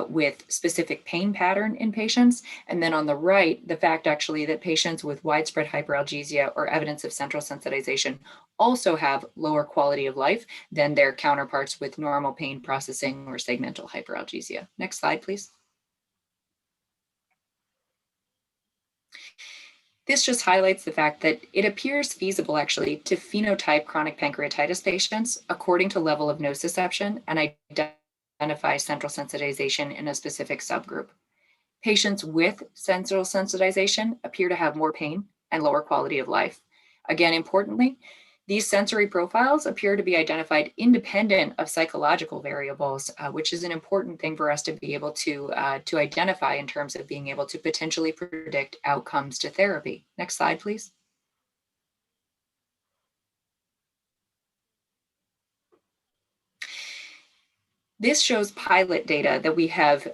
with specific pain pattern in patients. And then on the right, the fact actually that patients with widespread hyperalgesia or evidence of central sensitization also have lower quality of life than their counterparts with normal pain processing or segmental hyperalgesia. Next slide, please. This just highlights the fact that it appears feasible actually to phenotype chronic pancreatitis patients according to level of nociception and identify central sensitization in a specific subgroup. Patients with central sensitization appear to have more pain and lower quality of life. Again, importantly, these sensory profiles appear to be identified independent of psychological variables, which is an important thing for us to be able to identify in terms of being able to potentially predict outcomes to therapy. Next slide, please. This shows pilot data that we have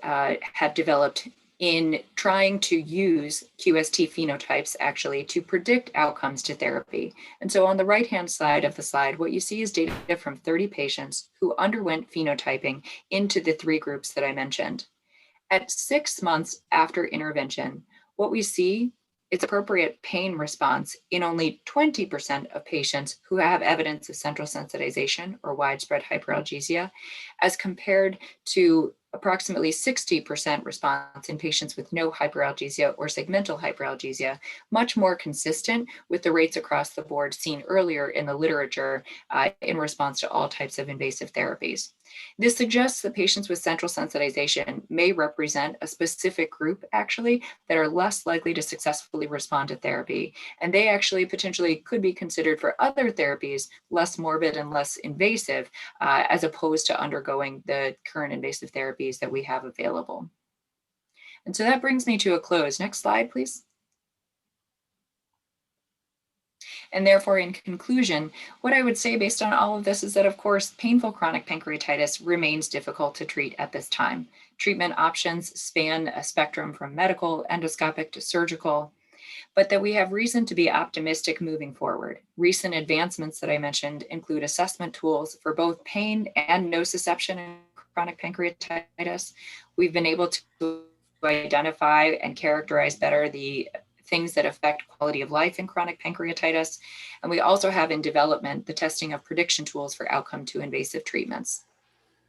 developed in trying to use QST phenotypes actually to predict outcomes to therapy. And so on the right-hand side of the slide, what you see is data from 30 patients who underwent phenotyping into the 3 groups that I mentioned. At 6 months after intervention, what we see is appropriate pain response in only 20% of patients who have evidence of central sensitization or widespread hyperalgesia, as compared to approximately 60% response in patients with no hyperalgesia or segmental hyperalgesia, much more consistent with the rates across the board seen earlier in the literature in response to all types of invasive therapies. This suggests that patients with central sensitization may represent a specific group, actually, that are less likely to successfully respond to therapy. And they actually potentially could be considered for other therapies, less morbid and less invasive, as opposed to undergoing the current invasive therapies that we have available. And so that brings me to a close. Next slide, please. And therefore, in conclusion, what I would say based on all of this is that, of course, painful chronic pancreatitis remains difficult to treat at this time. Treatment options span a spectrum from medical, endoscopic to surgical, but that we have reason to be optimistic moving forward. Recent advancements that I mentioned include assessment tools for both pain and nociception in chronic pancreatitis. We've been able to identify and characterize better the things that affect quality of life in chronic pancreatitis. And we also have in development the testing of prediction tools for outcome to invasive treatments.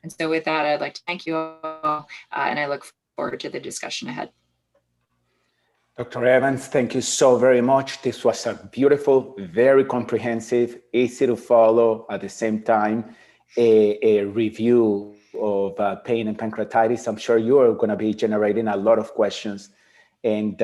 And so with that, I'd like to thank you all, and I look forward to the discussion ahead. Dr. Evans, thank you so very much. This was a beautiful, very comprehensive, easy to follow, at the same time, a review of pain and pancreatitis. I'm sure you are going to be generating a lot of questions. And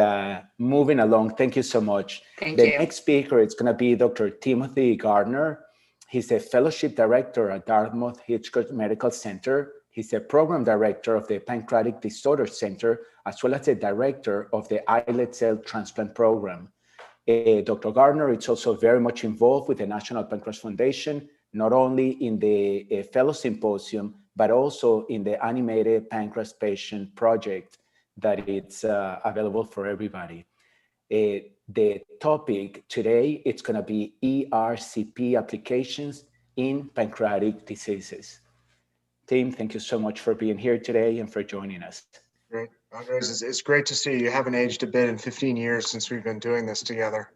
moving along, thank you so much. Thank the you. next speaker is going to be Dr. Timothy Gardner. He's a fellowship director at Dartmouth-Hitchcock Medical Center. He's a program director of the Pancreatic Disorder Center, as well as the director of the islet cell transplant program. Dr. Gardner is also very much involved with the National Pancreas Foundation, not only in the fellow symposium, but also in the animated pancreas patient project that it's available for everybody. The topic today, it's going to be ERCP applications in pancreatic diseases. Tim, thank you so much for being here today and for joining us. Great. Andres, it's great to see you. You haven't aged a bit in 15 years since we've been doing this together.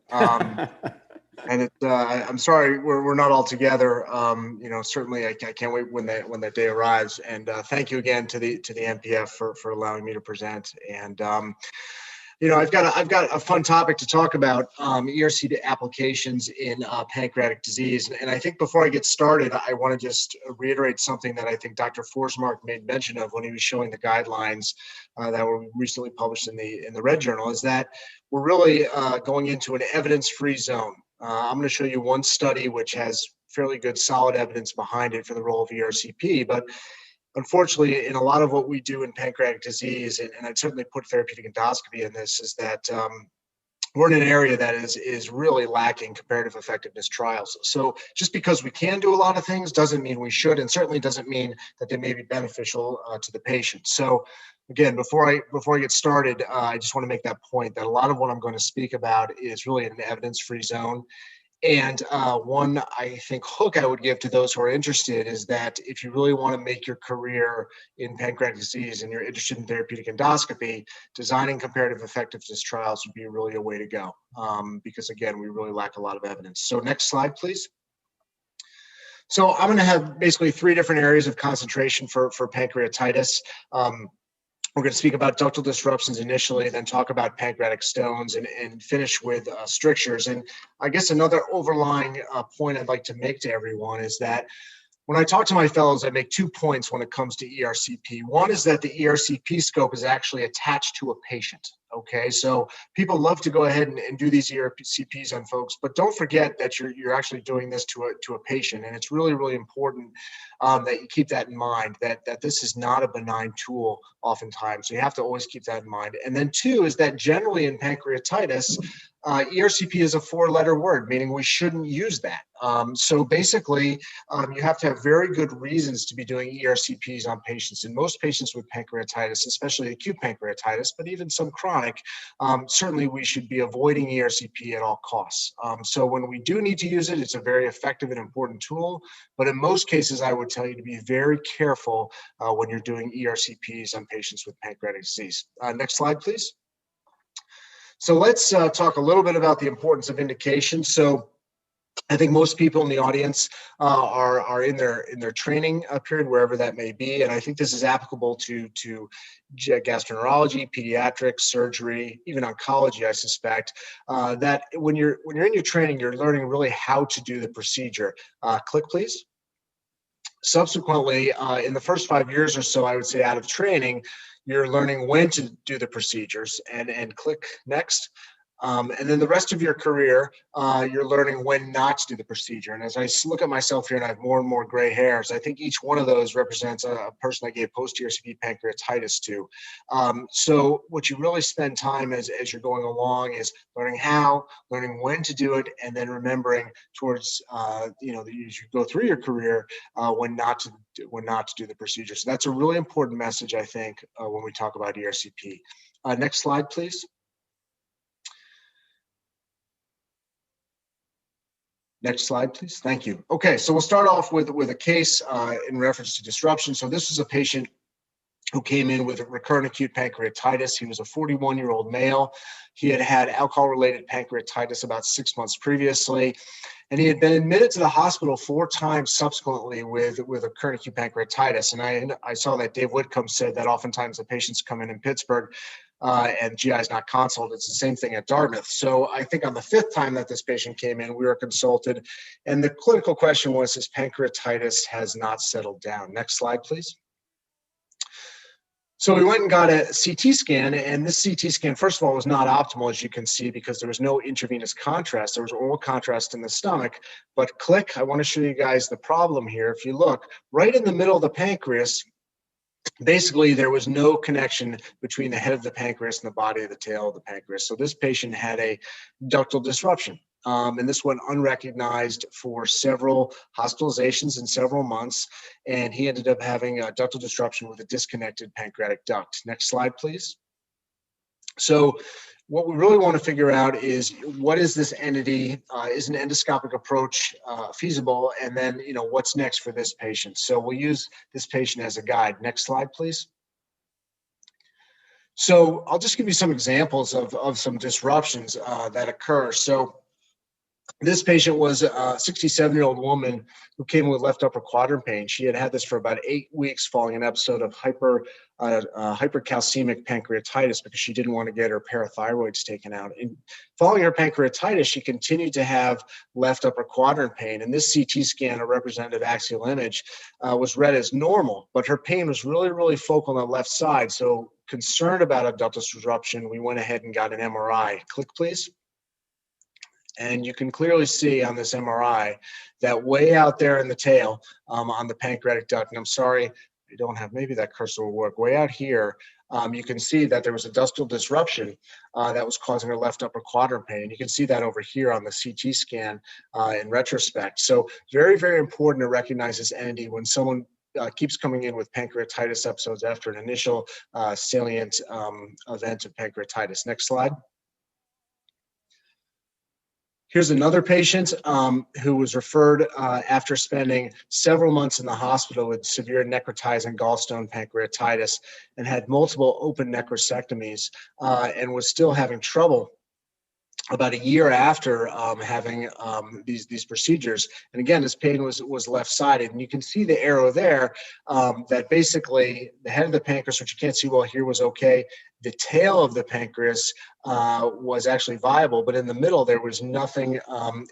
And I'm sorry we're not all together. You know, certainly I can't wait when that day arrives. And thank you again to the NPF for allowing me to present. And you know, I've got a fun topic to talk about, ERCP applications in pancreatic disease. And I think before I get started, I want to just reiterate something that I think Dr. Forsmark made mention of when he was showing the guidelines that were recently published in the Red Journal, is that we're really going into an evidence-free zone. I'm going to show you one study which has fairly good solid evidence behind it for the role of ERCP, but unfortunately, in a lot of what we do in pancreatic disease, and I'd certainly put therapeutic endoscopy in this, is that we're in an area that is really lacking comparative effectiveness trials. So just because we can do a lot of things doesn't mean we should, and certainly doesn't mean that they may be beneficial to the patient. So again, before I get started, I just want to make that point that a lot of what I'm going to speak about is really in an evidence-free zone. And one, I think, hook I would give to those who are interested is that if you really want to make your career in pancreatic disease and you're interested in therapeutic endoscopy, designing comparative effectiveness trials would be really a way to go, because, again, we really lack a lot of evidence. So next slide, please. So I'm going to have basically 3 different areas of concentration for pancreatitis. We're going to speak about ductal disruptions initially, then talk about pancreatic stones, and finish with strictures. And I guess another overlying point I'd like to make to everyone is that when I talk to my fellows, I make 2 points when it comes to ERCP. One is that the ERCP scope is actually attached to a patient. Okay, so people love to go ahead and do these ERCPs on folks, but don't forget that you're actually doing this to a patient, and it's really, really important that you keep that in mind, that this is not a benign tool oftentimes. So you have to always keep that in mind. And then 2 is that generally in pancreatitis, ERCP is a 4-letter word, meaning we shouldn't use that. So basically, you have to have very good reasons to be doing ERCPs on patients. And most patients with pancreatitis, especially acute pancreatitis, but even some chronic, chronic, certainly we should be avoiding ERCP at all costs. So when we do need to use it, it's a very effective and important tool. But in most cases, I would tell you to be very careful when you're doing ERCPs on patients with pancreatic disease. Next slide, please. So let's talk a little bit about the importance of indication. So I think most people in the audience are in their training period, wherever that may be, and I think this is applicable to gastroenterology, pediatrics, surgery, even oncology. I suspect that when you're in your training, you're learning really how to do the procedure. Click, please. Subsequently, in the first 5 years or so, I would say out of training, you're learning when to do the procedures, and click next. And then the rest of your career, you're learning when not to do the procedure. And as I look at myself here and I have more and more gray hairs, I think each one of those represents a person I gave post-ERCP pancreatitis to. So what you really spend time as you're going along is learning how, learning when to do it, and then remembering towards, as you go through your career, when not to do the procedure. So that's a really important message, I think, when we talk about ERCP. Next slide, please. Next slide, please. Thank you. Okay, so we'll start off with a case in reference to disruption. So this was a patient who came in with a recurrent acute pancreatitis. He was a 41-year-old male. He had had alcohol-related pancreatitis about 6 months previously, and he had been admitted to the hospital 4 times subsequently with recurrent acute pancreatitis. And I saw that Dave Whitcomb said that oftentimes the patients come in Pittsburgh and GI is not consulted. It's the same thing at Dartmouth. So I think on the 5th time that this patient came in, we were consulted, and the clinical question was, his pancreatitis has not settled down. Next slide, please. So we went and got a CT scan, and this CT scan, first of all, was not optimal, as you can see, because there was no intravenous contrast. There was oral contrast in the stomach. But click, I want to show you guys the problem here. If you look, right in the middle of the pancreas, basically, there was no connection between the head of the pancreas and the body of the tail of the pancreas. So this patient had a ductal disruption. And this went unrecognized for several hospitalizations in several months. And he ended up having a ductal disruption with a disconnected pancreatic duct. Next slide, please. So what we really want to figure out is, what is this entity? Is an endoscopic approach feasible? And then, what's next for this patient? So we'll use this patient as a guide. Next slide, please. So I'll just give you some examples of some disruptions that occur. So this patient was a 67-year-old woman who came with left upper quadrant pain. She had had this for about 8 weeks following an episode of hypercalcemic pancreatitis because she didn't want to get her parathyroids taken out. And following her pancreatitis, she continued to have left upper quadrant pain. And this CT scan, a representative axial image, was read as normal, but her pain was really, really focal on the left side. So concerned about a ductal disruption, we went ahead and got an MRI. Click, please. And you can clearly see on this MRI that way out there in the tail on the pancreatic duct, and I'm sorry, I don't have, maybe that cursor will work, way out here, you can see that there was a ductal disruption that was causing her left upper quadrant pain. You can see that over here on the CT scan in retrospect. So very, very important to recognize this entity when someone keeps coming in with pancreatitis episodes after an initial salient event of pancreatitis. Next slide. Here's another patient who was referred after spending several months in the hospital with severe necrotizing gallstone pancreatitis and had multiple open necrosectomies and was still having trouble about a year after having these procedures. And again, this pain was left-sided. And you can see the arrow there that basically the head of the pancreas, which you can't see well here, was okay. The tail of the pancreas was actually viable, but in the middle, there was nothing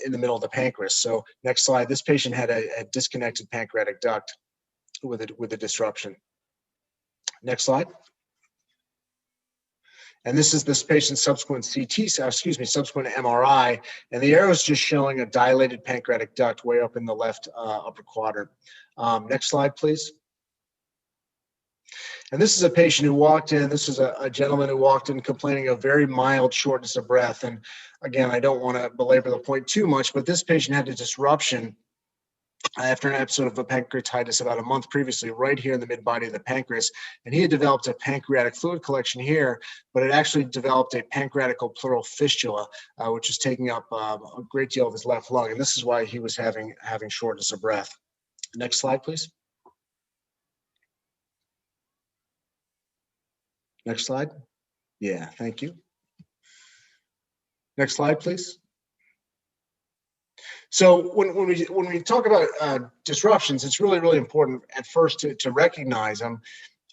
in the middle of the pancreas. So next slide, this patient had a disconnected pancreatic duct with a disruption. Next slide. And this is this patient's subsequent subsequent MRI, and the arrow is just showing a dilated pancreatic duct way up in the left upper quadrant. Next slide, please. And this is a patient who walked in. This is a gentleman who walked in complaining of very mild shortness of breath. And again, I don't want to belabor the point too much, but this patient had a disruption after an episode of a pancreatitis about a month previously, right here in the mid-body of the pancreas. And he had developed a pancreatic fluid collection here, but it actually developed a pancreatical pleural fistula, which is taking up a great deal of his left lung. And this is why he was having shortness of breath. Next slide, please. Next slide. Yeah, thank you. Next slide, please. So when we talk about disruptions, it's really, really important at first to recognize them.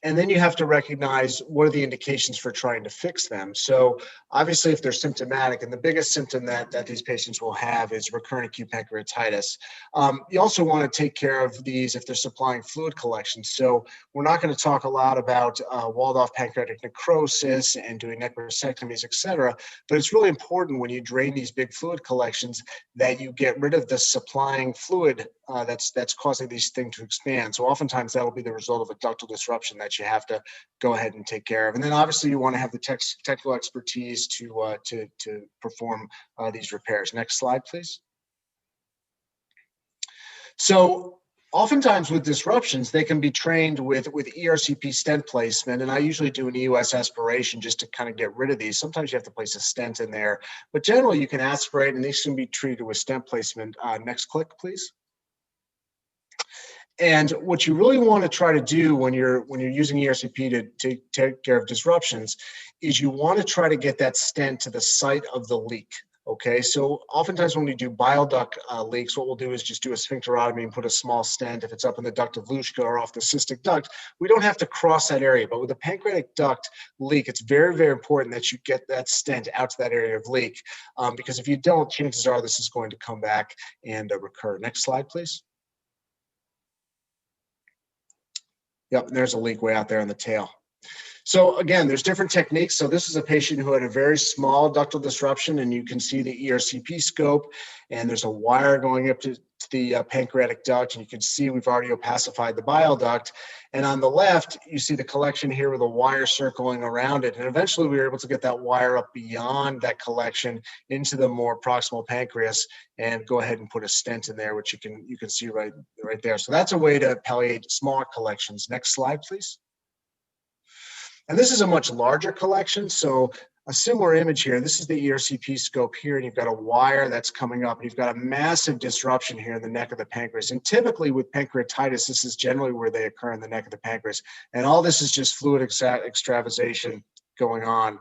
And then you have to recognize what are the indications for trying to fix them. So obviously, if they're symptomatic, and the biggest symptom that these patients will have is recurrent acute pancreatitis. You also want to take care of these if they're supplying fluid collection. So we're not going to talk a lot about walled-off pancreatic necrosis and doing necrosectomies, et cetera. But it's really important when you drain these big fluid collections that you get rid of the supplying fluid that's causing these things to expand. So oftentimes that'll be the result of a ductal disruption that you have to go ahead and take care of. And then obviously you want to have the technical expertise to perform these repairs. Next slide, please. So oftentimes with disruptions, they can be trained with ERCP stent placement, and I usually do an EUS aspiration just to kind of get rid of these. Sometimes you have to place a stent in there, but generally you can aspirate and these can be treated with stent placement. Next click, please. And what you really want to try to do when you're using ERCP to take care of disruptions is you want to try to get that stent to the site of the leak. Okay, so oftentimes when we do bile duct leaks, what we'll do is just do a sphincterotomy and put a small stent if it's up in the duct of Luschka or off the cystic duct. We don't have to cross that area, but with a pancreatic duct leak, it's very, very important that you get that stent out to that area of leak, because if you don't, chances are this is going to come back and recur. Next slide, please. Yep, there's a leak way out there in the tail. So again, there's different techniques. So this is a patient who had a very small ductal disruption, and you can see the ERCP scope, and there's a wire going up to the pancreatic duct, and you can see we've already opacified the bile duct. And on the left, you see the collection here with a wire circling around it. And eventually we were able to get that wire up beyond that collection into the more proximal pancreas and go ahead and put a stent in there, which you can see right there. So that's a way to palliate smaller collections. Next slide, please. And this is a much larger collection. So a similar image here, this is the ERCP scope here, and you've got a wire that's coming up, and you've got a massive disruption here in the neck of the pancreas. And typically with pancreatitis, this is generally where they occur in the neck of the pancreas. And all this is just fluid extravasation going on.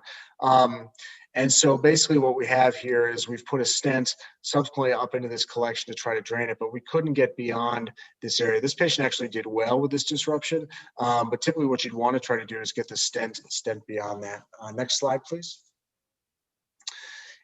And so basically what we have here is we've put a stent subsequently up into this collection to try to drain it, but we couldn't get beyond this area. This patient actually did well with this disruption, but typically what you'd want to try to do is get the stent beyond that. Next slide, please.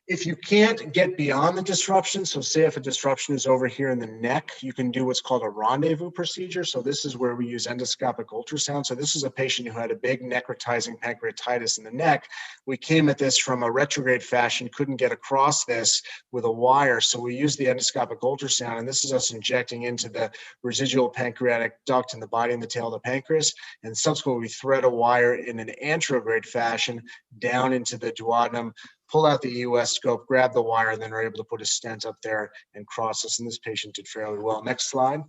If you can't get beyond the disruption, so say if a disruption is over here in the neck, you can do what's called a rendezvous procedure. So this is where we use endoscopic ultrasound. So this is a patient who had a big necrotizing pancreatitis in the neck. We came at this from a retrograde fashion, couldn't get across this with a wire. So we used the endoscopic ultrasound, and this is us injecting into the residual pancreatic duct in the body and the tail of the pancreas. And subsequently, we thread a wire in an anterograde fashion down into the duodenum, pull out the EUS scope, grab the wire, and then we're able to put a stent up there and cross this. And this patient did fairly well. Next slide.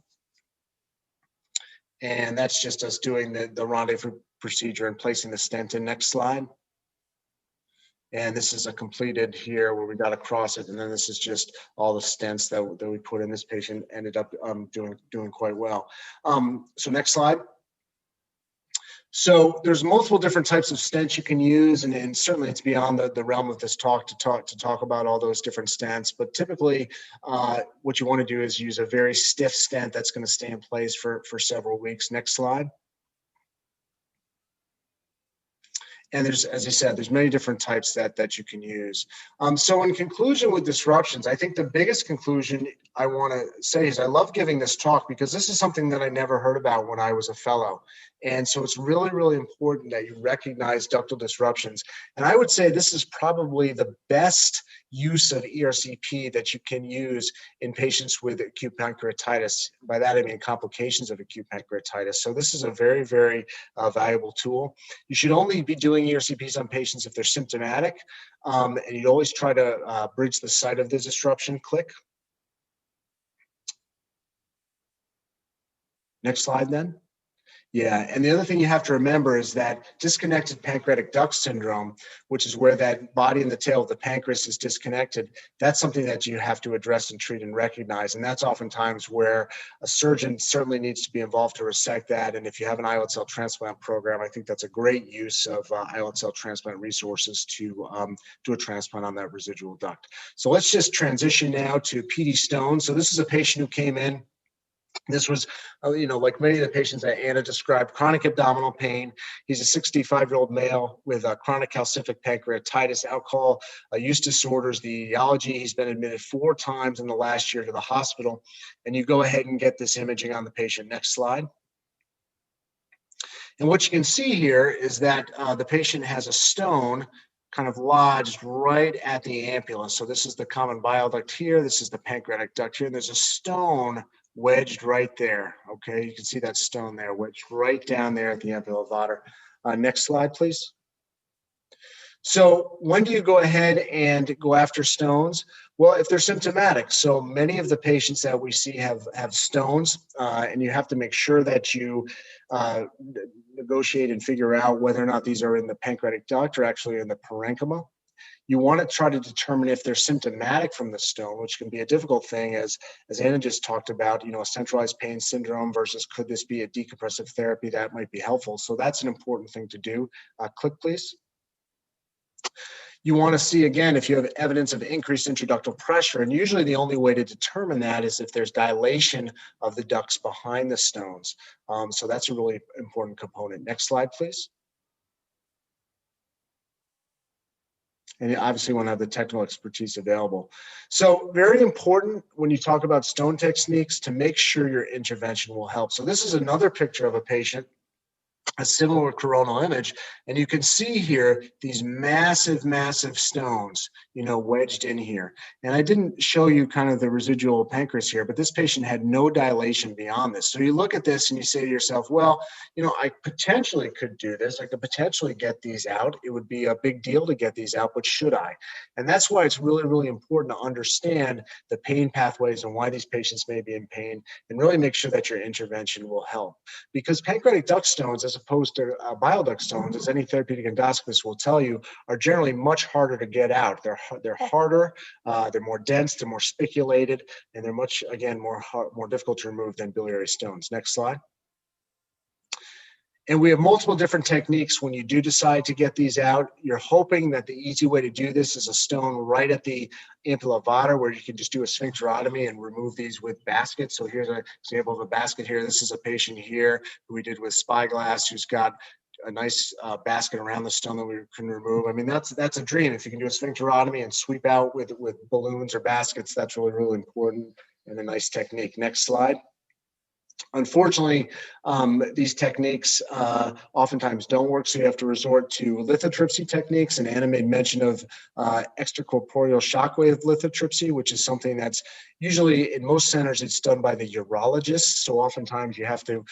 And that's just us doing the rendezvous procedure and placing the stent in. Next slide. And this is a completed here where we got across it. And then this is just all the stents that we put in. This patient ended up doing quite well. So next slide. So there's multiple different types of stents you can use, and certainly it's beyond the realm of this talk to talk about all those different stents. But typically, what you want to do is use a very stiff stent that's going to stay in place for several weeks. Next slide. And there's, as I said, there's many different types that you can use. So in conclusion with disruptions, I think the biggest conclusion I want to say is I love giving this talk because this is something that I never heard about when I was a fellow. And so it's really, really important that you recognize ductal disruptions. And I would say this is probably the best use of ERCP that you can use in patients with acute pancreatitis. By that, I mean complications of acute pancreatitis. So this is a very, very valuable tool. You should only be doing ERCPs on patients if they're symptomatic. And you'd always try to bridge the site of the disruption. Click. Next slide then. Yeah, and the other thing you have to remember is that disconnected pancreatic duct syndrome, which is where that body and the tail of the pancreas is disconnected, that's something that you have to address and treat and recognize. And that's oftentimes where a surgeon certainly needs to be involved to resect that. And if you have an islet cell transplant program, I think that's a great use of islet cell transplant resources to do a transplant on that residual duct. So let's just transition now to PD Stone. So this is a patient who came in. This was, like many of the patients that Anna described, chronic abdominal pain. He's a 65-year-old male with chronic calcific pancreatitis, alcohol use disorders, the etiology. He's been admitted 4 times in the last year to the hospital. And you go ahead and get this imaging on the patient. Next slide. And what you can see here is that the patient has a stone kind of lodged right at the ampulla. So this is the common bile duct here. This is the pancreatic duct here. And there's a stone wedged right there. Okay, you can see that stone there, wedged right down there at the ampulla vater. Next slide, please. So when do you go ahead and go after stones? Well, if they're symptomatic. So many of the patients that we see have stones, and you have to make sure that you negotiate and figure out whether or not these are in the pancreatic duct or actually in the parenchyma. You want to try to determine if they're symptomatic from the stone, which can be a difficult thing, as Anna just talked about, a centralized pain syndrome versus could this be a decompressive therapy that might be helpful. So that's an important thing to do. Click, please. You want to see, again, if you have evidence of increased intraductal pressure, and usually the only way to determine that is if there's dilation of the ducts behind the stones. So that's a really important component. Next slide, please. And you obviously want to have the technical expertise available. So very important when you talk about stone techniques to make sure your intervention will help. So this is another picture of a patient, a similar coronal image, and you can see here these massive stones, wedged in here. And I didn't show you kind of the residual pancreas here, but this patient had no dilation beyond this. So you look at this and you say to yourself, well, I potentially could do this. I could potentially get these out. It would be a big deal to get these out, but should I? And that's why it's really, really important to understand the pain pathways and why these patients may be in pain, and really make sure that your intervention will help. Because pancreatic duct stones, as opposed to bile duct stones, as any therapeutic endoscopist will tell you, are generally much harder to get out. They're harder, they're more dense, they're more spiculated, and they're much, again, more difficult to remove than biliary stones. Next slide. And we have multiple different techniques when you do decide to get these out. You're hoping that the easy way to do this is a stone right at the ampulla vater, where you can just do a sphincterotomy and remove these with baskets. So here's an example of a basket here. This is a patient here who we did with spyglass, who's got a nice basket around the stone that we can remove. I mean, that's a dream. If you can do a sphincterotomy and sweep out with balloons or baskets, that's really, really important and a nice technique. Next slide. Unfortunately, these techniques oftentimes don't work, so you have to resort to lithotripsy techniques. And Anna made mention of extracorporeal shockwave lithotripsy, which is something that's usually, in most centers, it's done by the urologist. So oftentimes you have to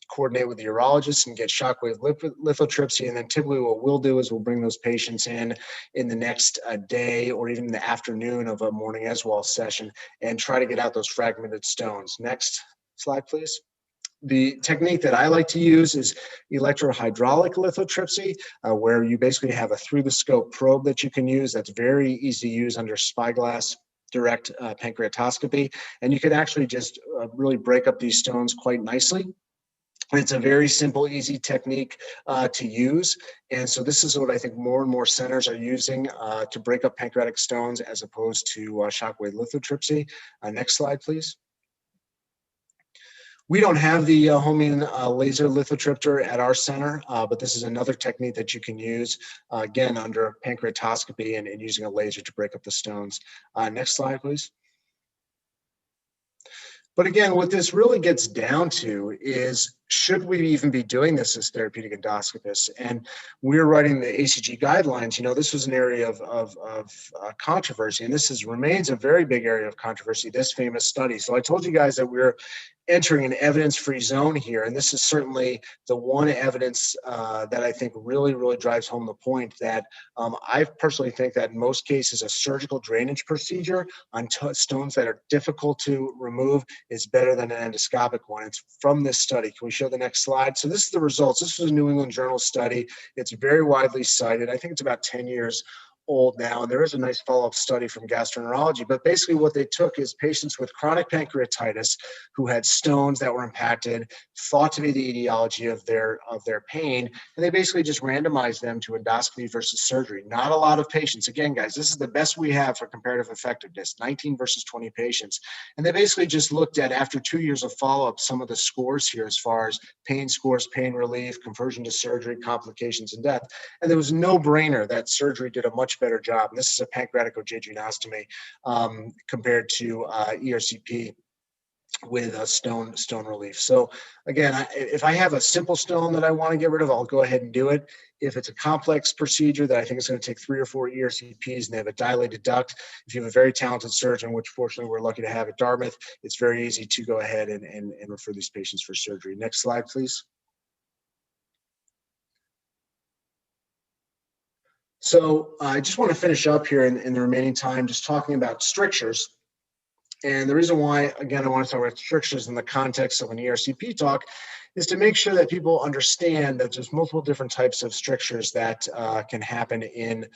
coordinate with the urologist and get shockwave lithotripsy. And then typically what we'll do is we'll bring those patients in the next day or even the afternoon of a morning as well session and try to get out those fragmented stones. Next slide, please. The technique that I like to use is electrohydraulic lithotripsy, where you basically have a through-the-scope probe that you can use. That's very easy to use under spyglass direct pancreatoscopy. And you can actually just really break up these stones quite nicely. It's a very simple, easy technique to use. And so this is what I think more and more centers are using to break up pancreatic stones as opposed to shockwave lithotripsy. Next slide, please. We don't have the Homian laser lithotripter at our center, but this is another technique that you can use, again, under pancreatoscopy and using a laser to break up the stones. Next slide, please. But again, what this really gets down to is should we even be doing this as therapeutic endoscopists? And we're writing the ACG guidelines. You know, this was an area of controversy, and remains a very big area of controversy, this famous study. So I told you guys that we're entering an evidence-free zone here, and this is certainly the one evidence that I think really drives home the point that I personally think that in most cases a surgical drainage procedure on stones that are difficult to remove is better than an endoscopic one. It's from this study. Can we show the next slide? So this is the results. This was a New England Journal study. It's very widely cited. I think it's about 10 years old now, and there is a nice follow-up study from gastroenterology. But basically what they took is patients with chronic pancreatitis who had stones that were impacted, thought to be the etiology of their pain, and they basically just randomized them to endoscopy versus surgery. Not a lot of patients. Again, guys, this is the best we have for comparative effectiveness, 19 versus 20 patients. And they basically just looked at, after 2 years of follow-up, some of the scores here as far as pain scores, pain relief, conversion to surgery, complications, and death. And there was no brainer that surgery did a much better job. And this is a pancreatic jejunostomy compared to ERCP with a stone relief. So again, if I have a simple stone that I want to get rid of, I'll go ahead and do it. If it's a complex procedure that I think is going to take 3 or 4 ERCPs and they have a dilated duct, if you have a very talented surgeon, which fortunately we're lucky to have at Dartmouth, it's very easy to go ahead and refer these patients for surgery. Next slide, please. So I just want to finish up here in the remaining time just talking about strictures. And the reason why, again, I want to talk about strictures in the context of an ERCP talk is to make sure that people understand that there's multiple different types of strictures that can happen in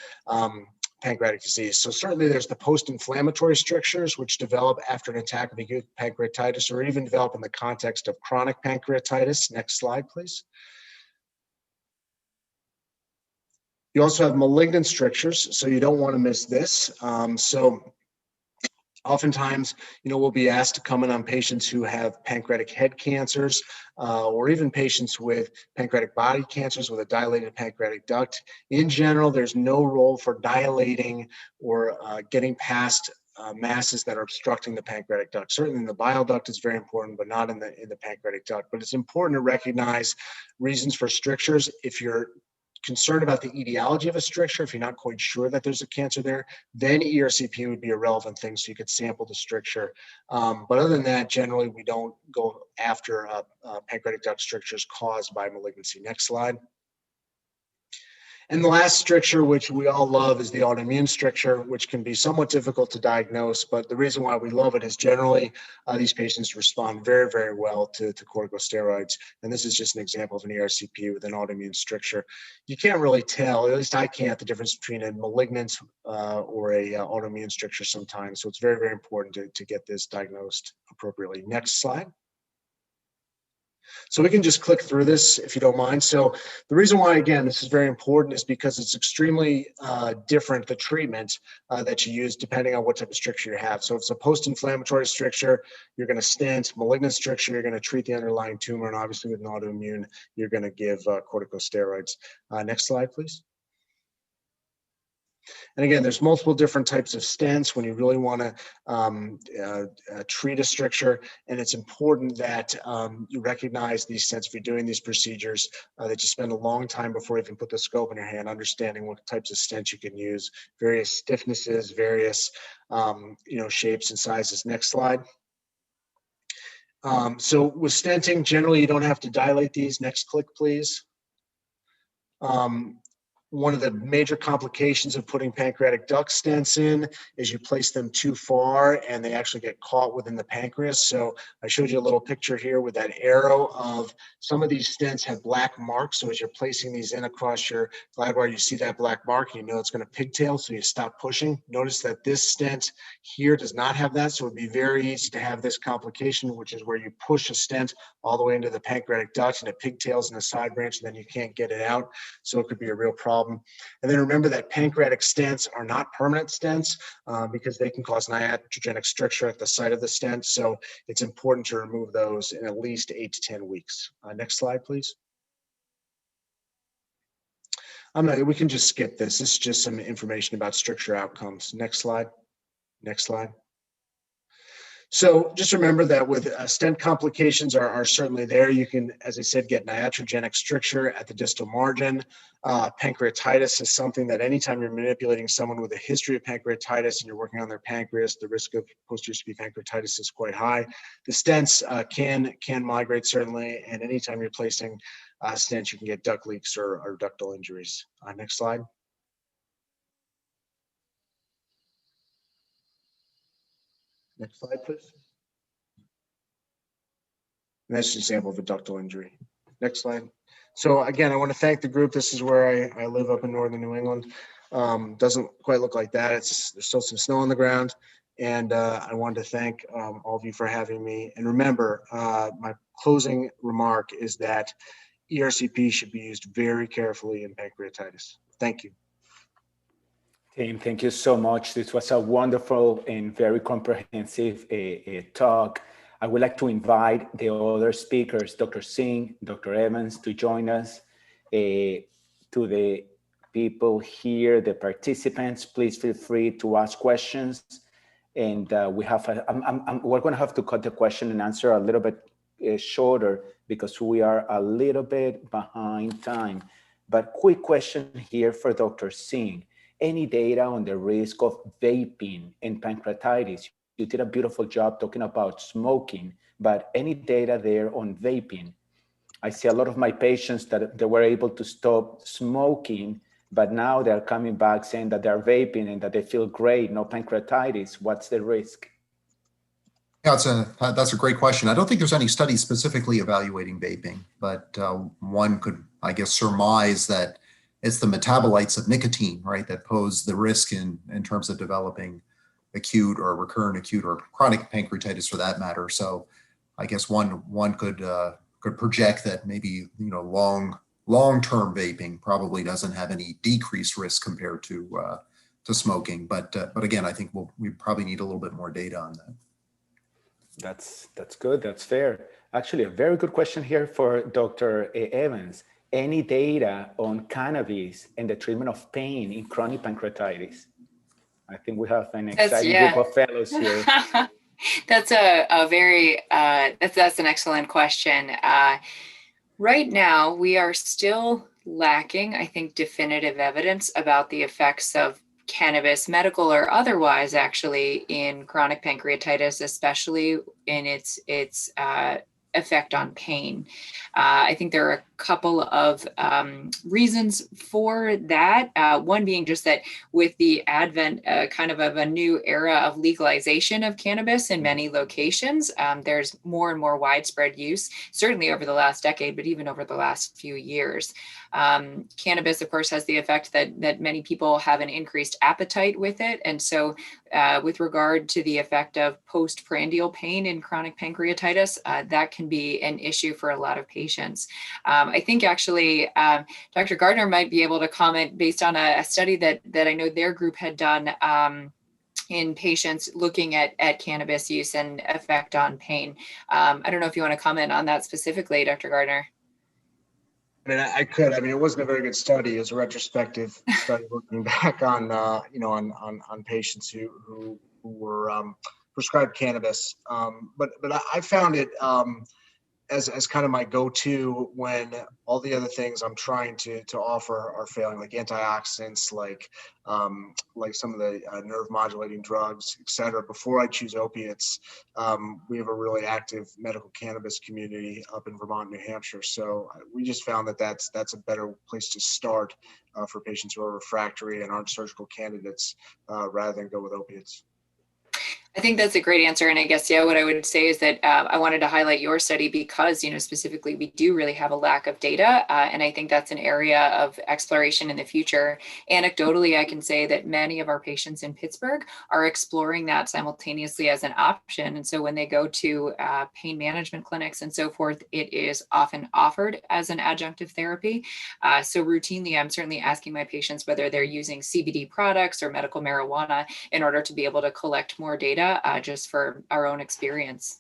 pancreatic disease. So certainly there's the post-inflammatory strictures, which develop after an attack of acute pancreatitis or even develop in the context of chronic pancreatitis. Next slide, please. You also have malignant strictures, so you don't want to miss this. Oftentimes, we'll be asked to come in on patients who have pancreatic head cancers or even patients with pancreatic body cancers with a dilated pancreatic duct. In general, there's no role for dilating or getting past masses that are obstructing the pancreatic duct. Certainly in the bile duct is very important, but not in the pancreatic duct. But it's important to recognize reasons for strictures. If you're concerned about the etiology of a stricture, if you're not quite sure that there's a cancer there, then ERCP would be a relevant thing, so you could sample the stricture. But other than that, generally we don't go after pancreatic duct strictures caused by malignancy. Next slide. And the last stricture, which we all love, is the autoimmune stricture, which can be somewhat difficult to diagnose. But the reason why we love it is generally these patients respond very, very well to corticosteroids. And this is just an example of an ERCP with an autoimmune stricture. You can't really tell, at least I can't, the difference between a malignant or a autoimmune stricture sometimes. So it's very, very important to get this diagnosed appropriately. Next slide. So we can just click through this if you don't mind. So the reason why, again, this is very important is because it's extremely different, the treatment that you use depending on what type of stricture you have. So if it's a post-inflammatory stricture, you're going to stent. Malignant stricture, you're going to treat the underlying tumor. And obviously with an autoimmune, you're going to give corticosteroids. Next slide, please. And again, there's multiple different types of stents when you really want to treat a stricture, and it's important that you recognize these stents if you're doing these procedures, that you spend a long time before you even put the scope in your hand, understanding what types of stents you can use, various stiffnesses, various shapes and sizes. Next slide. So with stenting, generally you don't have to dilate these. Next click, please. One of the major complications of putting pancreatic duct stents in is you place them too far and they actually get caught within the pancreas. So I showed you a little picture here with that arrow of some of these stents have black marks. So as you're placing these in across your glide wire, you see that black mark, and you know it's going to pigtail, so you stop pushing. Notice that this stent here does not have that, so it'd be very easy to have this complication, which is where you push a stent all the way into the pancreatic duct and it pigtails in a side branch, and then you can't get it out. So it could be a real problem. And then remember that pancreatic stents are not permanent stents because they can cause iatrogenic stricture at the site of the stent. So it's important to remove those in at least 8 to 10 weeks. Next slide, please. We can just skip this. This is just some information about stricture outcomes. Next slide. Next slide. So just remember that with stent complications are certainly there. You can, as I said, get iatrogenic stricture at the distal margin. Pancreatitis is something that anytime you're manipulating someone with a history of pancreatitis and you're working on their pancreas, the risk of post-ERCP pancreatitis is quite high. The stents can migrate certainly, and anytime you're placing stents, you can get duct leaks or ductal injuries. Next slide. Next slide, please. And that's an example of a ductal injury. Next slide. So again, I want to thank the group. This is where I live up in northern New England. Doesn't quite look like that. There's still some snow on the ground. And I wanted to thank all of you for having me. And remember, my closing remark is that ERCP should be used very carefully in pancreatitis. Thank you. Tim, thank you so much. This was a wonderful and very comprehensive talk. I would like to invite the other speakers, Dr. Singh, Dr. Evans, to join us. To the people here, the participants, please feel free to ask questions. And we have, we're going to have to cut the question and answer a little bit shorter because we are a little bit behind time. But quick question here for Dr. Singh. Any data on the risk of vaping in pancreatitis? You did a beautiful job talking about smoking, but any data there on vaping? I see a lot of my patients that they were able to stop smoking, but now they're coming back saying that they're vaping and that they feel great, no pancreatitis. What's the risk? Yeah, that's a great question. I don't think there's any studies specifically evaluating vaping, but one could, I guess, surmise that it's the metabolites of nicotine, right, that pose the risk in terms of developing acute or recurrent acute or chronic pancreatitis for that matter. So I guess one could project that maybe, you know, long-term vaping probably doesn't have any decreased risk compared to smoking. But again, I think we probably need a little bit more data on that. That's good. That's fair. Actually, a very good question here for Dr. Evans. Any data on cannabis and the treatment of pain in chronic pancreatitis? I think we have an exciting group of fellows here. That's a very, that's an excellent question. Right now, we are still lacking, I think, definitive evidence about the effects of cannabis, medical or otherwise, actually, in chronic pancreatitis, especially in its effect on pain. I think there are a couple of reasons for that. One being just that with the advent kind of a new era of legalization of cannabis in many locations, there's more and more widespread use, certainly over the last decade, but even over the last few years. Cannabis, of course, has the effect that many people have an increased appetite with it. And so with regard to the effect of postprandial pain in chronic pancreatitis, that can be an issue for a lot of patients. I think actually Dr. Gardner might be able to comment based on a study that I know their group had done in patients looking at cannabis use and effect on pain. I don't know if you want to comment on that specifically, Dr. Gardner. I mean, I could. I mean, it wasn't a very good study. It was a retrospective study looking back on, on patients who were prescribed cannabis. But I found it as kind of my go-to when all the other things I'm trying to offer are failing, like antioxidants, like some of the nerve modulating drugs, et cetera. Before I choose opiates, we have a really active medical cannabis community up in Vermont, New Hampshire. So we just found that that's a better place to start for patients who are refractory and aren't surgical candidates rather than go with opiates. I think that's a great answer. And I guess, yeah, what I would say is that I wanted to highlight your study because, specifically, we do really have a lack of data. And I think that's an area of exploration in the future. Anecdotally, I can say that many of our patients in Pittsburgh are exploring that simultaneously as an option. And so when they go to pain management clinics and so forth, it is often offered as an adjunctive therapy. So routinely, I'm certainly asking my patients whether they're using CBD products or medical marijuana in order to be able to collect more data. Just for our own experience.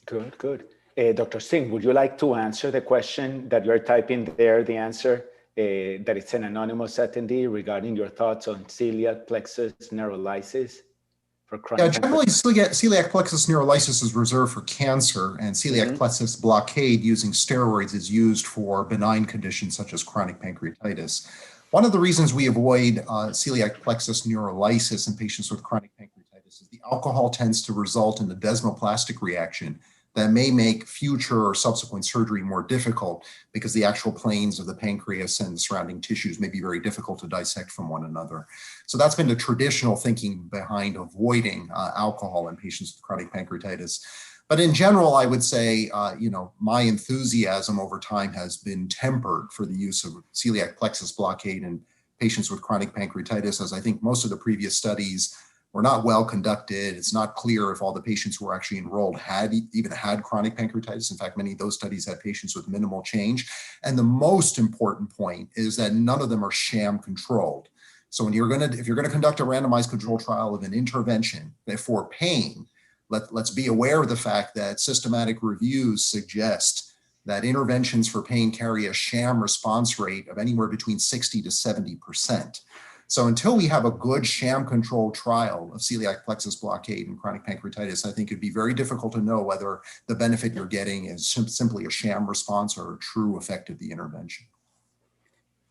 Good. Dr. Singh, would you like to answer the question that you're typing there, the answer, that it's an anonymous attendee regarding your thoughts on celiac plexus neurolysis? for chronic generally celiac plexus neurolysis is reserved for cancer, and celiac plexus blockade using steroids is used for benign conditions such as chronic pancreatitis. One of the reasons we avoid celiac plexus neurolysis in patients with chronic pancreatitis is the alcohol tends to result in a desmoplastic reaction that may make future or subsequent surgery more difficult because the actual planes of the pancreas and the surrounding tissues may be very difficult to dissect from one another. So that's been the traditional thinking behind avoiding alcohol in patients with chronic pancreatitis. But in general, I would say, my enthusiasm over time has been tempered for the use of celiac plexus blockade in patients with chronic pancreatitis, as I think most of the previous studies were not well conducted. It's not clear if all the patients who were actually enrolled had chronic pancreatitis. In fact, many of those studies had patients with minimal change. And the most important point is that none of them are sham controlled. So if you're going to conduct a randomized controlled trial of an intervention for pain, let's be aware of the fact that systematic reviews suggest that interventions for pain carry a sham response rate of anywhere between 60 to 70%. So until we have a good sham-controlled trial of celiac plexus blockade and chronic pancreatitis, I think it'd be very difficult to know whether the benefit you're getting is simply a sham response or a true effect of the intervention.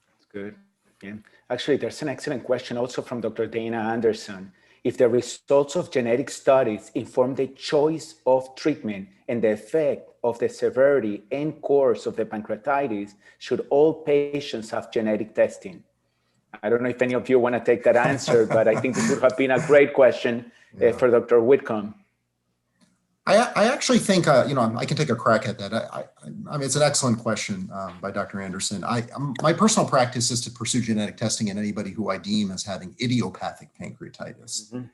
That's good. Yeah. Actually, there's an excellent question also from Dr. Dana Anderson. If the results of genetic studies inform the choice of treatment and the effect of the severity and course of the pancreatitis, should all patients have genetic testing? I don't know if any of you want to take that answer, but I think this would have been a great question for Dr. Whitcomb. I actually think, I can take a crack at that. I mean, it's an excellent question by Dr. Anderson. My personal practice is to pursue genetic testing in anybody who I deem as having idiopathic pancreatitis. Mm-hmm.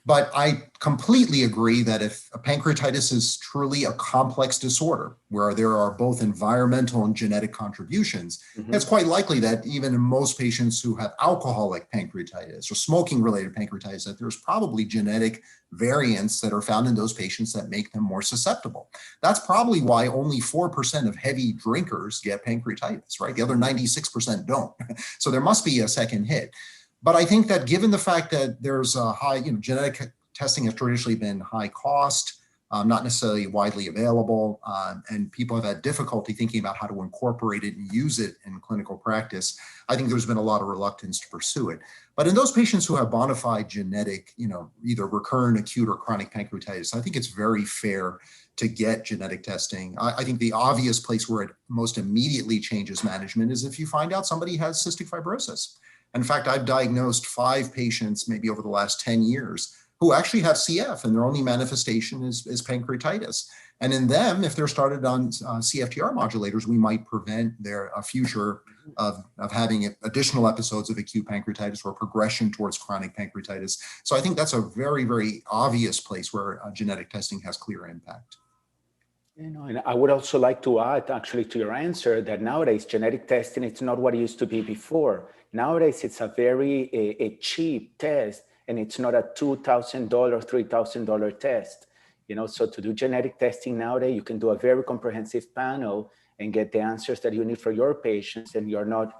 But I completely agree that if a pancreatitis is truly a complex disorder where there are both environmental and genetic contributions, it's quite likely that even in most patients who have alcoholic pancreatitis or smoking-related pancreatitis, that there's probably genetic variants that are found in those patients that make them more susceptible. That's probably why only 4% of heavy drinkers get pancreatitis, right? The other 96% don't. So there must be a second hit. But I think that given the fact that there's a high, genetic testing has traditionally been high cost, not necessarily widely available, and people have had difficulty thinking about how to incorporate it and use it in clinical practice, I think there's been a lot of reluctance to pursue it. But in those patients who have bona fide genetic, either recurrent, acute, or chronic pancreatitis, I think it's very fair to get genetic testing. I think the obvious place where it most immediately changes management is if you find out somebody has cystic fibrosis. In fact, I've diagnosed 5 patients maybe over the last 10 years who actually have CF and their only manifestation is pancreatitis. And in them, if they're started on CFTR modulators, we might prevent their future of having additional episodes of acute pancreatitis or progression towards chronic pancreatitis. So I think that's a very, very obvious place where genetic testing has clear impact. And I would also like to add actually to your answer that nowadays genetic testing, it's not what it used to be before. Nowadays, it's a very cheap test, and it's not a $2,000, $3,000 test. So to do genetic testing nowadays, you can do a very comprehensive panel and get the answers that you need for your patients, and you're not,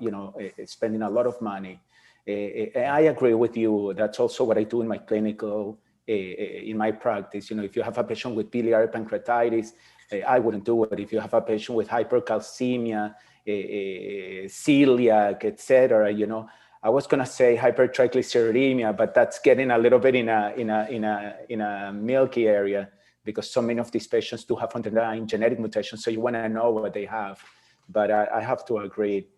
spending a lot of money. I agree with you. That's also what I do in my clinical, in my practice. If you have a patient with biliary pancreatitis, I wouldn't do it. If you have a patient with hypercalcemia, celiac, etc. I was gonna say hypertriglyceridemia, but that's getting a little bit in a milky area because so many of these patients do have underlying genetic mutations. So you want to know what they have. But I have to agree.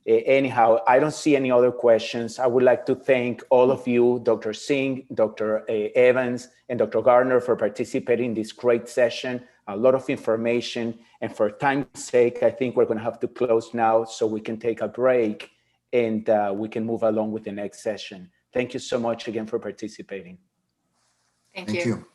Anyhow, I don't see any other questions. I would like to thank all of you, Dr. Singh, Dr. Evans, and Dr. Gardner for participating in this great session. A lot of information, and for time's sake, I think we're going to have to close now so we can take a break and we can move along with the next session. Thank you so much again for participating. Thank you.